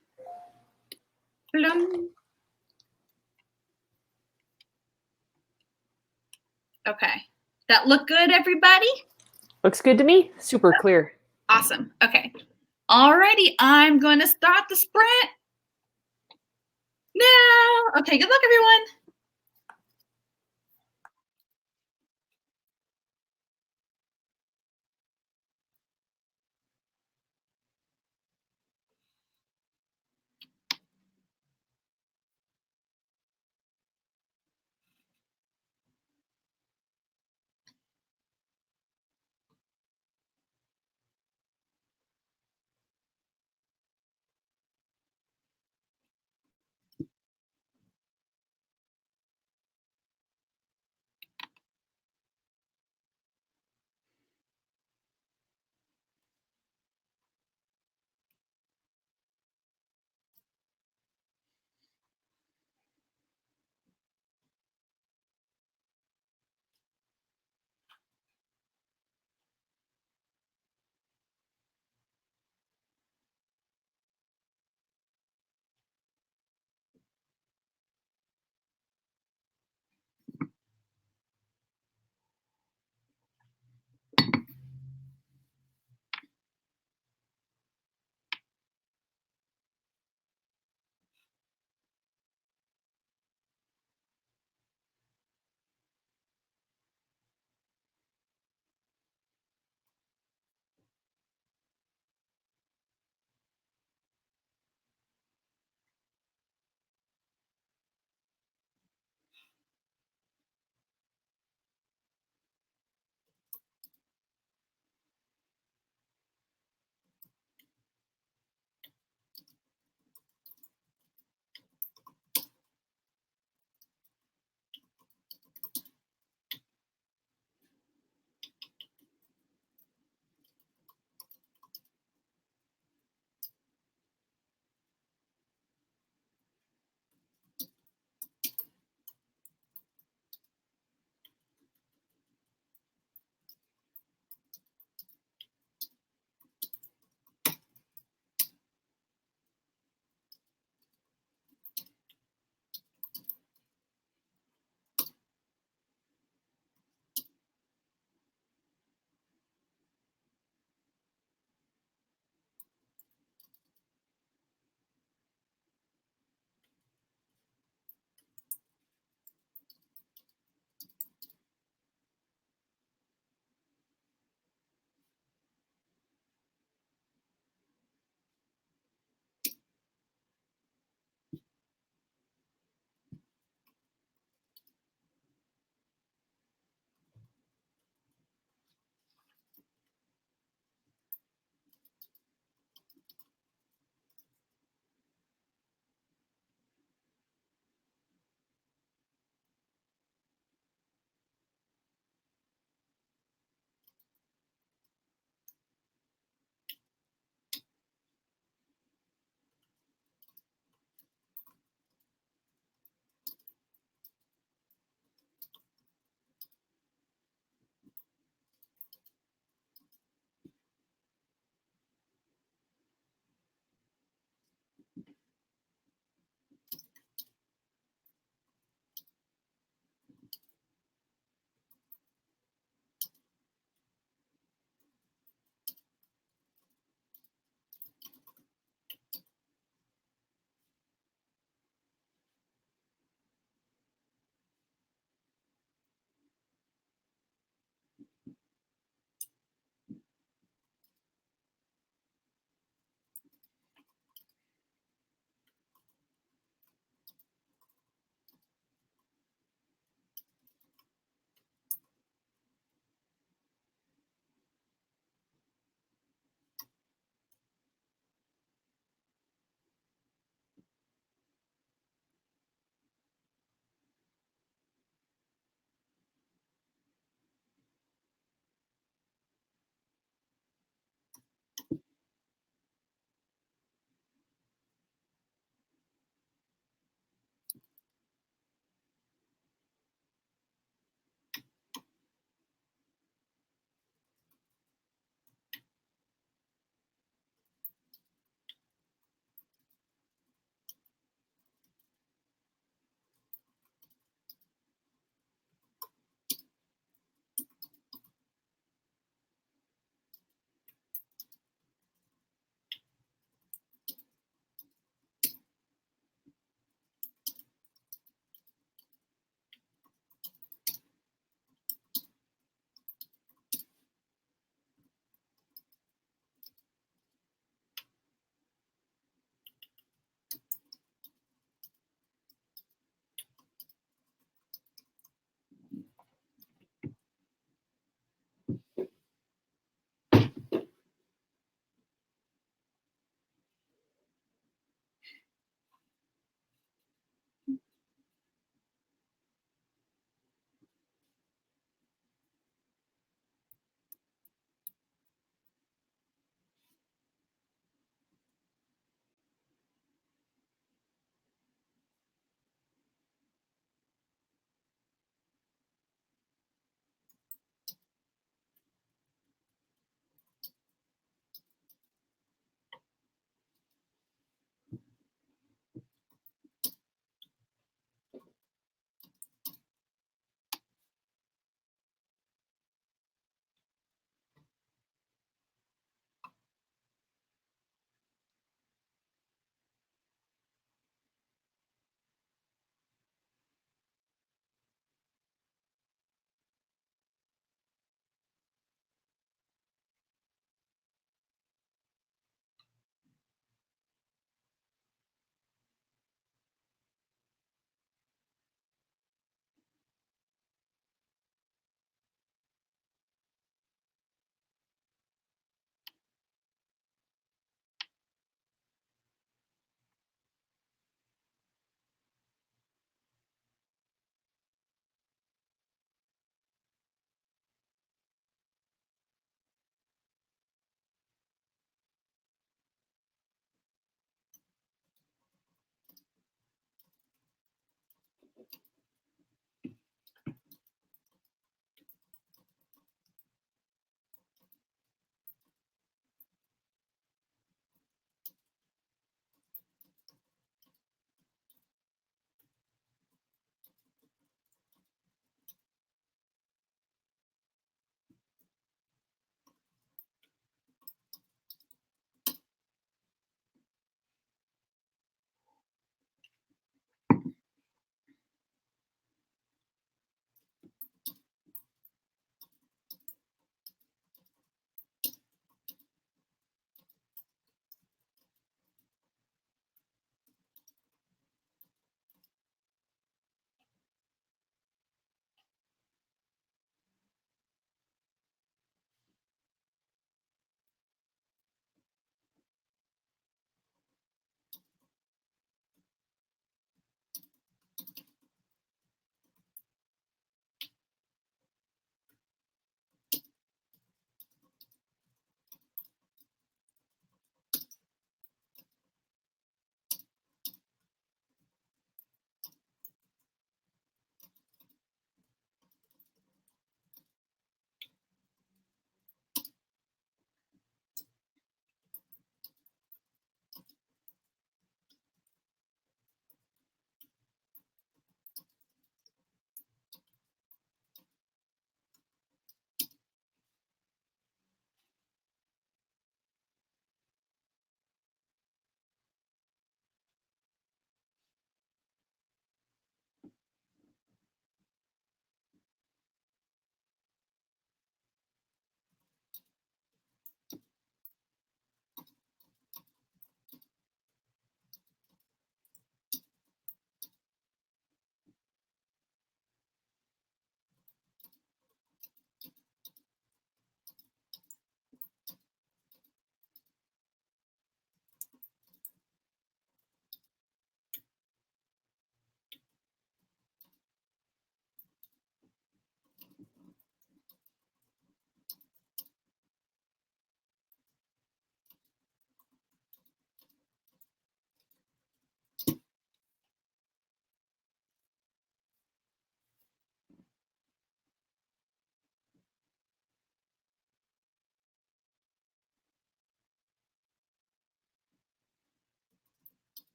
Okay. That look good, everybody? Looks good to me. Super clear. Awesome. Okay. Alrighty, I'm going to start the sprint now. Okay, good luck, everyone.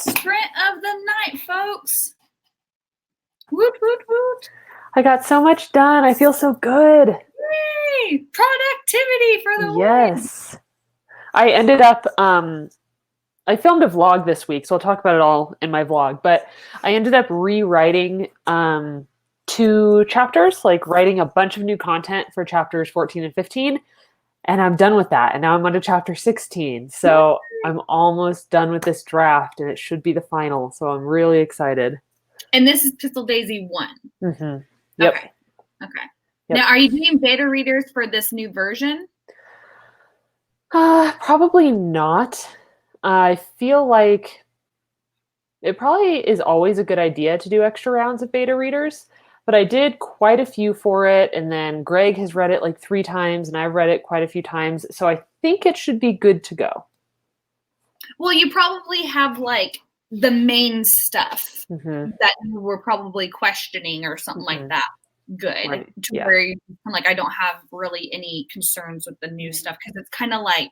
sprint of the night, folks. Woot, woot, woot. I got so much done. I feel so good. Yay! Productivity for the win. Yes. I ended up, I filmed a vlog this week, so I'll talk about it all in my vlog, but I ended up rewriting 2 chapters, like writing a bunch of new content for chapters 14 and 15, and I'm done with that. And now I'm on to chapter 16. So I'm almost done with this draft, and it should be the final. So I'm really excited. And this is Pistol Daisy 1. Mm-hmm. Yep. Okay. Okay. Yep. Now, are you doing beta readers for this new version? Probably not. I feel like it probably is always a good idea to do extra rounds of beta readers, but I did quite a few for it, and then Greg has read it like 3 times, and I've read it quite a few times, so I think it should be good to go. Well, you probably have like the main stuff that you were probably questioning or something like that. Good. Right. To where you like, I don't have really any concerns with the new stuff, because it's kind of like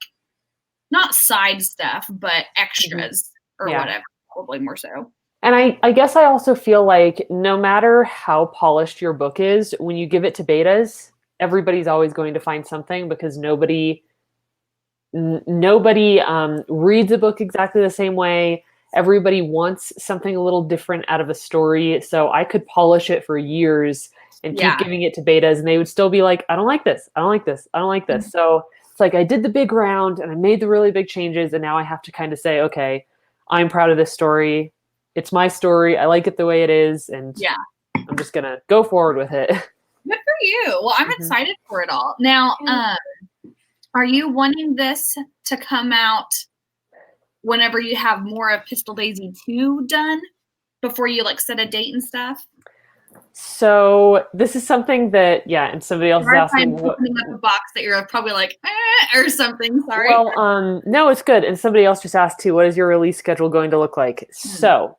not side stuff, but extras or whatever, probably more so. And I guess I also feel like no matter how polished your book is, when you give it to betas, everybody's always going to find something, because nobody reads a book exactly the same way. Everybody wants something a little different out of a story. So I could polish it for years and keep giving it to betas, and they would still be like, I don't like this. I don't like this. I don't like this. So it's like I did the big round and I made the really big changes, and now I have to kind of say, okay, I'm proud of this story. It's my story. I like it the way it is, and I'm just going to go forward with it. Good for you. Well, I'm excited for it all. Now, are you wanting this to come out whenever you have more of Pistol Daisy 2 done, before you like set a date and stuff? So this is something that, and somebody else is asking. Opening up a box that you're probably like, or something. Sorry. Well, no, it's good. And somebody else just asked too, what is your release schedule going to look like? So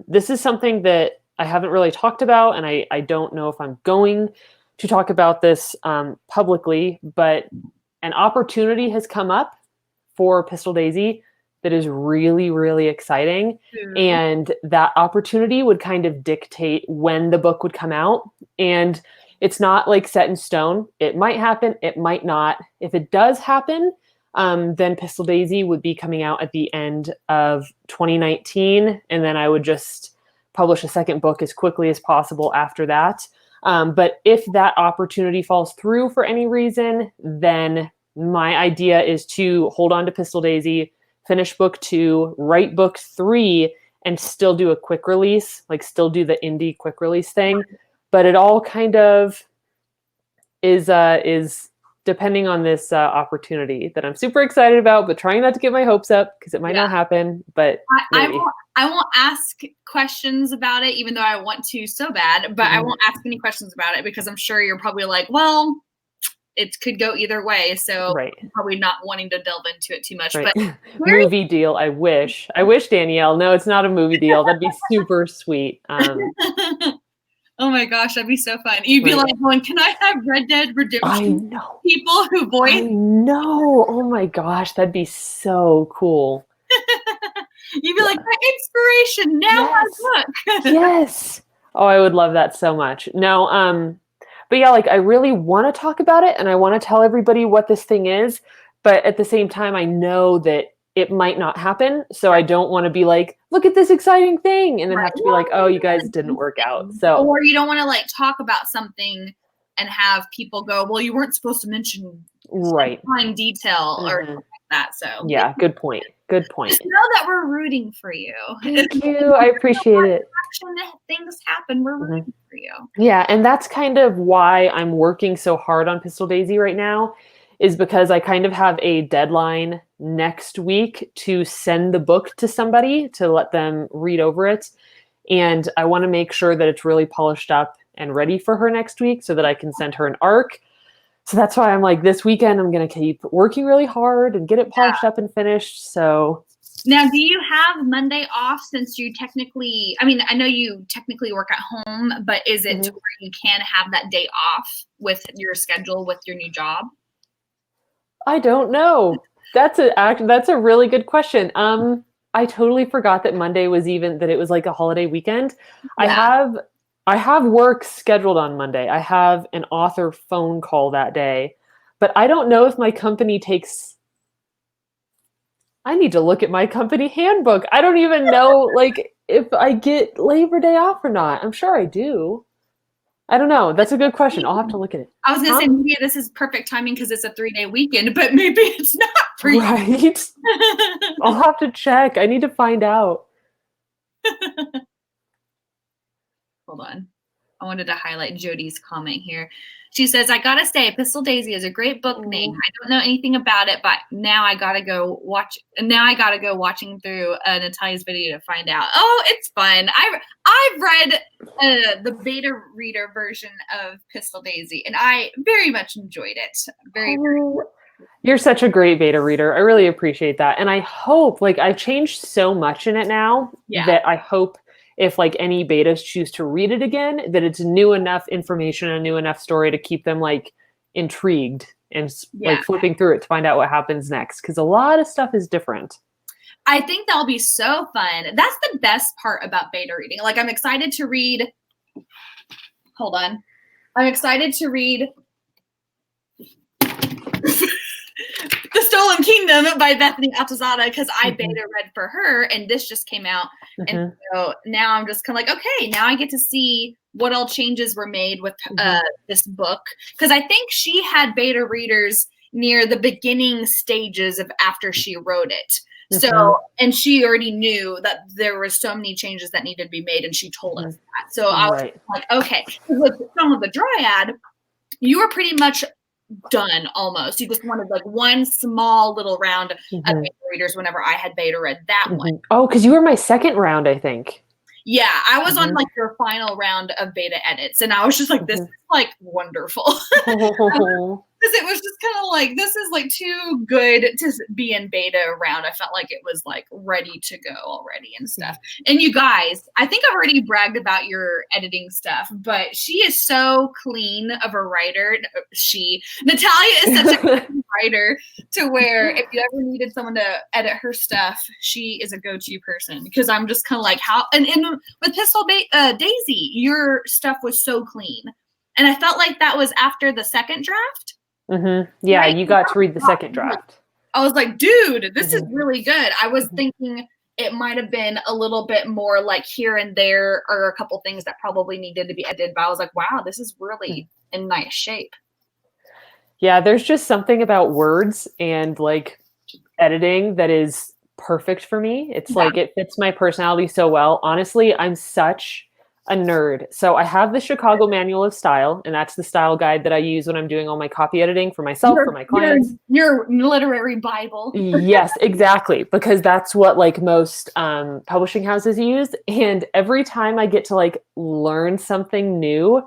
this is something that I haven't really talked about, and I don't know if I'm going to talk about this publicly, but an opportunity has come up for Pistol Daisy that is really, really exciting. And that opportunity would kind of dictate when the book would come out. And it's not like set in stone. It might happen. It might not. If it does happen, then Pistol Daisy would be coming out at the end of 2019. And then I would just publish a second book as quickly as possible after that. But if that opportunity falls through for any reason, then my idea is to hold on to Pistol Daisy, finish book 2, write book 3, and still do a quick release, like still do the indie quick release thing. But it all kind of is depending on this opportunity that I'm super excited about, but trying not to get my hopes up, because it might not happen. But I won't ask questions about it, even though I want to so bad, but I won't ask any questions about it, because I'm sure you're probably like, well, it could go either way. So probably not wanting to delve into it too much. But movie deal, I wish, Danielle. No, it's not a movie deal. That'd be super sweet. Oh my gosh, that'd be so fun. You'd be like going, can I have Red Dead Redemption? I know. People who voice. I know. Oh my gosh, that'd be so cool. You'd be like, my inspiration, now my book. Yes. Oh, I would love that so much. No, but yeah, like I really want to talk about it, and I want to tell everybody what this thing is, but at the same time, I know that it might not happen. So I don't want to be like, look at this exciting thing, and then have to be like, oh, you guys didn't work out. So, or you don't want to like talk about something and have people go, well, you weren't supposed to mention fine detail or something like that. So yeah, good point. Good point. Just know that we're rooting for you. Thank you. I appreciate it. Things happen. We're rooting for you. Yeah, and that's kind of why I'm working so hard on Pistol Daisy right now, is because I kind of have a deadline next week to send the book to somebody to let them read over it. And I want to make sure that it's really polished up and ready for her next week so that I can send her an arc. So that's why I'm like, this weekend, I'm going to keep working really hard and get it polished up and finished. So now, do you have Monday off, since you technically, I mean, I know you technically work at home, but is it to where you can have that day off with your schedule with your new job? I don't know. That's a really good question. I totally forgot that Monday was that it was like a holiday weekend. Yeah. I have work scheduled on Monday. I have an author phone call that day, but I don't know if my company takes. I need to look at my company handbook. I don't even know like if I get Labor Day off or not. I'm sure I do. I don't know. That's a good question. I'll have to look at it. I was going to say, maybe this is perfect timing because it's a 3-day weekend, but maybe it's not for you. Right. I'll have to check. I need to find out. Hold on. I wanted to highlight Jody's comment here. She says, I gotta say, Pistol Daisy is a great book name. I don't know anything about it, but now I gotta go watching through Natalia's video to find out. Oh, it's fun. I've read the beta reader version of Pistol Daisy, and I very much enjoyed it. Very. You're such a great beta reader. I really appreciate that. And I hope, like, I've changed so much in it now that I hope if like any betas choose to read it again, that it's new enough information, a new enough story to keep them like intrigued and like flipping through it to find out what happens next. Because a lot of stuff is different. I think that'll be so fun. That's the best part about beta reading. Like I'm excited to read. Hold on. I'm excited to read The Stolen Kingdom by Bethany Altazada because I beta read for her and this just came out. And so now I'm just kind of like, okay, now I get to see what all changes were made with this book. Because I think she had beta readers near the beginning stages of after she wrote it. So, and she already knew that there were so many changes that needed to be made and she told us that. So I was like, okay, with Song of the Dryad, you were pretty much done almost. You just wanted like one small little round of beta readers whenever I had beta read that one. Oh, because you were my second round, I think. Yeah, I was on like your final round of beta edits, and I was just like, this is like wonderful. Because it was just kind of like, this is like too good to be in beta around. I felt like it was like ready to go already and stuff. And you guys, I think I've already bragged about your editing stuff, but she is so clean of a writer. Natalia is such a clean writer to where if you ever needed someone to edit her stuff, she is a go-to person. Because I'm just kind of like, how, and with Pistol Daisy, your stuff was so clean. And I felt like that was after the second draft. Yeah, right? You got to read the second draft. I was like, dude, this is really good. I was thinking it might have been a little bit more like here and there are a couple things that probably needed to be edited, but I was like, wow, this is really in nice shape. Yeah, there's just something about words and like editing that is perfect for me. It's like it fits my personality so well. Honestly, I'm such a nerd. So I have the Chicago Manual of Style, and that's the style guide that I use when I'm doing all my copy editing for myself, for my clients. Your literary Bible. Yes, exactly. Because that's what like most publishing houses use. And every time I get to like learn something new,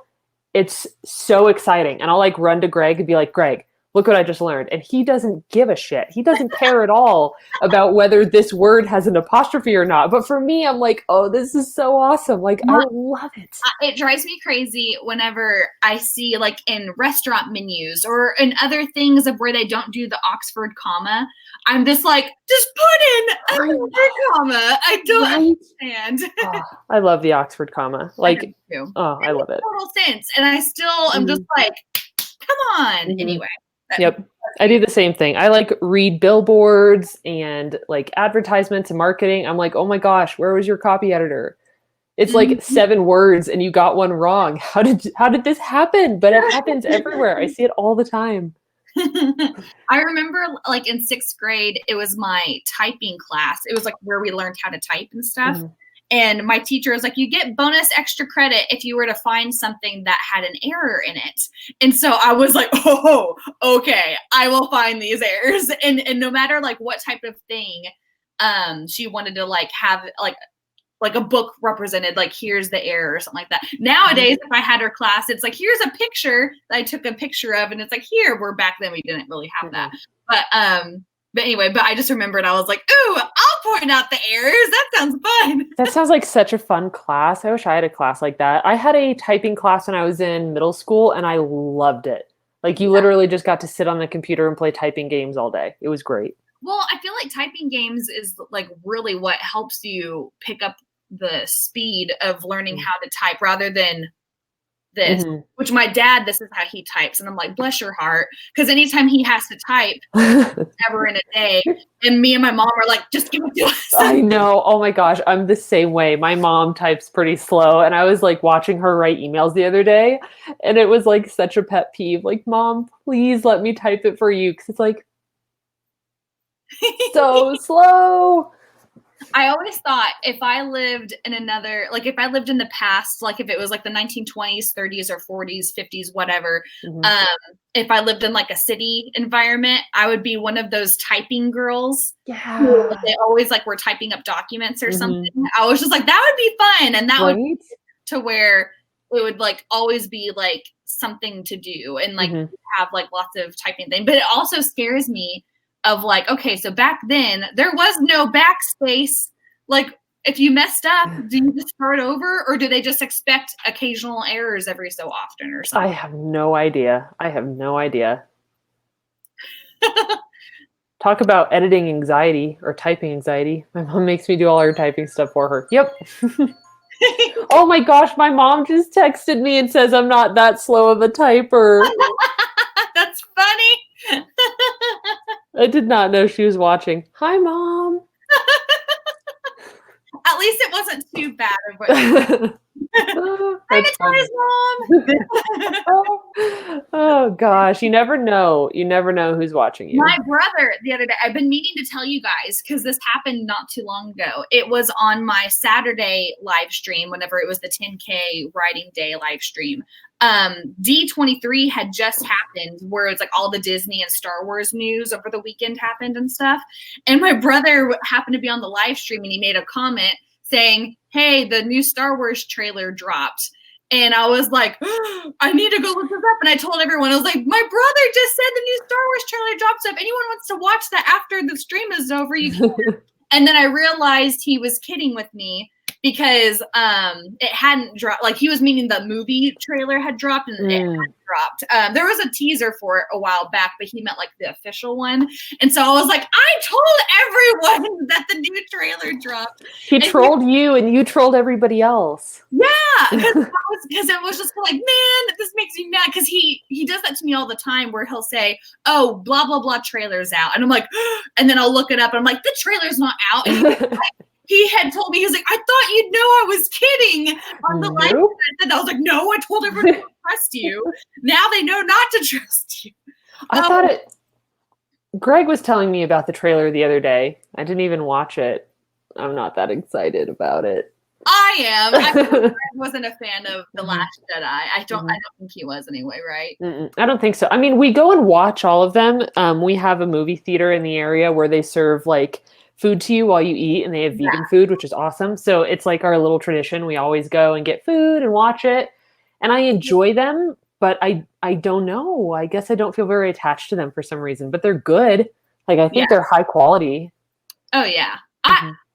it's so exciting. And I'll like run to Greg and be like, Greg, look what I just learned. And he doesn't give a shit. He doesn't care at all about whether this word has an apostrophe or not. But for me, I'm like, oh, this is so awesome. Like, I love it. It drives me crazy whenever I see like in restaurant menus or in other things of where they don't do the Oxford comma. I'm just like, just put in a comma. I don't understand. Oh, I love the Oxford comma. Like, I love it. Total sense. And I still am just like, come on. Anyway. Yep. I do the same thing. I like read billboards and like advertisements and marketing. I'm like, oh my gosh, where was your copy editor? It's like 7 words and you got one wrong. How did this happen? But it happens everywhere. I see it all the time. I remember like in 6th grade, it was my typing class. It was like where we learned how to type and stuff. And my teacher was like, you get bonus extra credit if you were to find something that had an error in it. And so I was like, oh, okay, I will find these errors. And no matter like what type of thing she wanted to like have like a book represented, like here's the error or something like that. Nowadays, if I had her class, it's like, here's a picture that I took a picture of. And it's like, here, where back then we didn't really have that. But anyway, I just remembered, I was like, ooh, I'll point out the errors. That sounds fun. That sounds like such a fun class. I wish I had a class like that. I had a typing class when I was in middle school and I loved it. Like you literally just got to sit on the computer and play typing games all day. It was great. Well, I feel like typing games is like really what helps you pick up the speed of learning how to type rather than this, which my dad, this is how he types. And I'm like, bless your heart. Because anytime he has to type ever in a day, and me and my mom are like, just give it to us. I know. Oh my gosh. I'm the same way. My mom types pretty slow. And I was like watching her write emails the other day. And it was like such a pet peeve. Like, Mom, please let me type it for you. Because it's like so slow. I always thought if I lived in another, like if I lived in the past, like if it was like the 1920s, 30s or 40s, 50s, whatever, if I lived in like a city environment, I would be one of those typing girls. Yeah. They always like were typing up documents or something. I was just like, that would be fun. And that would be to where it would like always be like something to do and like have like lots of typing things. But it also scares me of like, okay, so back then there was no backspace. Like if you messed up, do you just start over or do they just expect occasional errors every so often or something? I have no idea. Talk about editing anxiety or typing anxiety. My mom makes me do all her typing stuff for her. Yep. Oh my gosh, my mom just texted me and says I'm not that slow of a typer. That's funny. I did not know she was watching. Hi, Mom. At least it wasn't too bad. Hi, Natalia's mom. Oh gosh, you never know. You never know who's watching you. My brother the other day, I've been meaning to tell you guys because this happened not too long ago. It was on my Saturday live stream whenever it was the 10K writing day live stream. D23 had just happened where it's like all the Disney and Star Wars news over the weekend happened and stuff. And my brother happened to be on the live stream and he made a comment saying, hey, the new Star Wars trailer dropped. And I was like, oh, I need to go look this up. And I told everyone, I was like, my brother just said the new Star Wars trailer dropped. So if anyone wants to watch that after the stream is over, you can. And then I realized he was kidding with me because it hadn't dropped. Like he was meaning the movie trailer had dropped and it hadn't dropped. There was a teaser for it a while back, but he meant like the official one. And so I was like, I told everyone that the new trailer dropped. He trolled you and you trolled everybody else. Yeah, because it was just like, man, this makes me mad. Because he does that to me all the time where he'll say, oh, blah, blah, blah, trailer's out. And I'm like, and then I'll look it up and I'm like, the trailer's not out. And he had told me, he was like, I thought you'd know I was kidding on the live. And I was like, no, I told everyone to trust you. Now they know not to trust you. I thought it. Greg was telling me about the trailer the other day. I didn't even watch it. I'm not that excited about it. I am. I wasn't a fan of The Last Jedi. I don't think he was anyway, right? I don't think so. I mean, we go and watch all of them. We have a movie theater in the area where they serve like food to you while you eat, and they have vegan food, which is awesome. So it's like our little tradition. We always go and get food and watch it. And I enjoy them, but I don't know. I guess I don't feel very attached to them for some reason, but they're good. Like, I think they're high quality. Oh, yeah.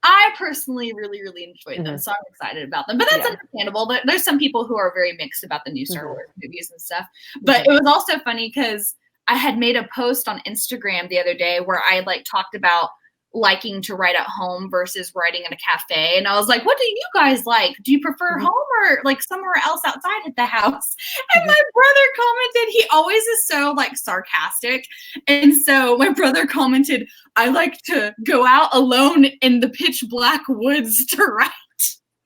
I personally really, really enjoyed them, so I'm excited about them. But that's understandable. But there's some people who are very mixed about the new Star Wars movies and stuff. But it was also funny because I had made a post on Instagram the other day where I like talked about liking to write at home versus writing in a cafe. And I was like, what do you guys like? Do you prefer home or like somewhere else outside at the house? And my brother commented, he always is so like sarcastic. And so my brother commented, I like to go out alone in the pitch black woods to write.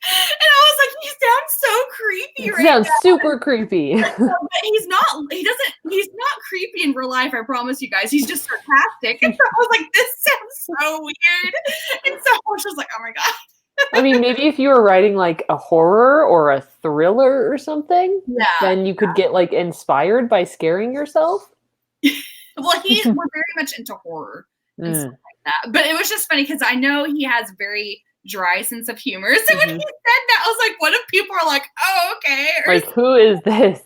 And I was like, he sounds so creepy right now. Sounds super creepy. But he's not creepy in real life, I promise you guys. He's just sarcastic. And so I was like, this sounds so weird. And so I was just like, oh my God. I mean, maybe if you were writing like a horror or a thriller or something, then you could get like inspired by scaring yourself. Well, we're very much into horror and stuff like that. But it was just funny because I know he has very dry sense of humor. So when he said that, I was like, what if people are like, oh, okay. Or like, who is this?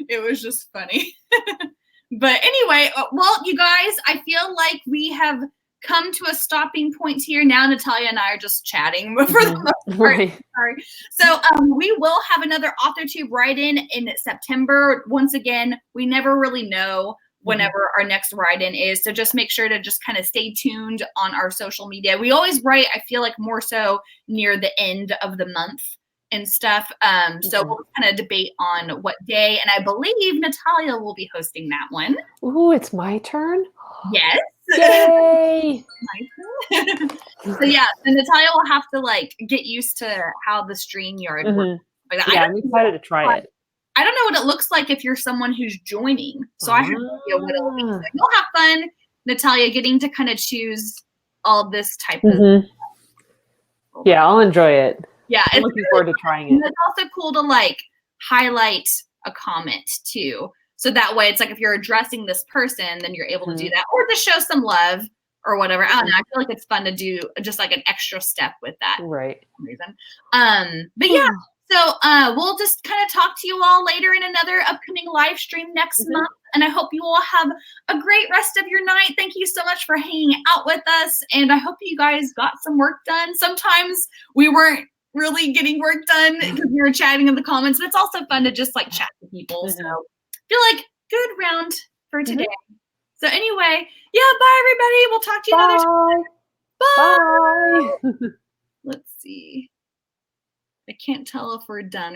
It was just funny. But anyway, well, you guys, I feel like we have come to a stopping point here. Now Natalia and I are just chatting for the most part. Sorry. So we will have another Authortube write-in September. Once again, we never really know whenever our next write-in is. So just make sure to just kind of stay tuned on our social media. We always write, I feel like, more so near the end of the month and stuff. So we'll kind of debate on what day. And I believe Natalia will be hosting that one. Ooh, it's my turn? Yes. Yay! So yeah, and Natalia will have to like get used to how the StreamYard works. Like that. Yeah, I'm excited to try it. I don't know what it looks like if you're someone who's joining. So I have no idea what it'll be. So you'll have fun, Natalia, getting to kind of choose all this type of. Yeah, I'll enjoy it. Yeah, I'm looking forward to trying it. It's also cool to like highlight a comment too. So that way it's like if you're addressing this person, then you're able to do that. Or to show some love or whatever. I don't know. I feel like it's fun to do just like an extra step with that. Right. For some reason. But yeah. So we'll just kind of talk to you all later in another upcoming live stream next month. And I hope you all have a great rest of your night. Thank you so much for hanging out with us. And I hope you guys got some work done. Sometimes we weren't really getting work done because we were chatting in the comments, but it's also fun to just like chat to people. So I feel like good round for today. So anyway, yeah, bye everybody. We'll talk to you another time. Bye. Let's see. I can't tell if we're done or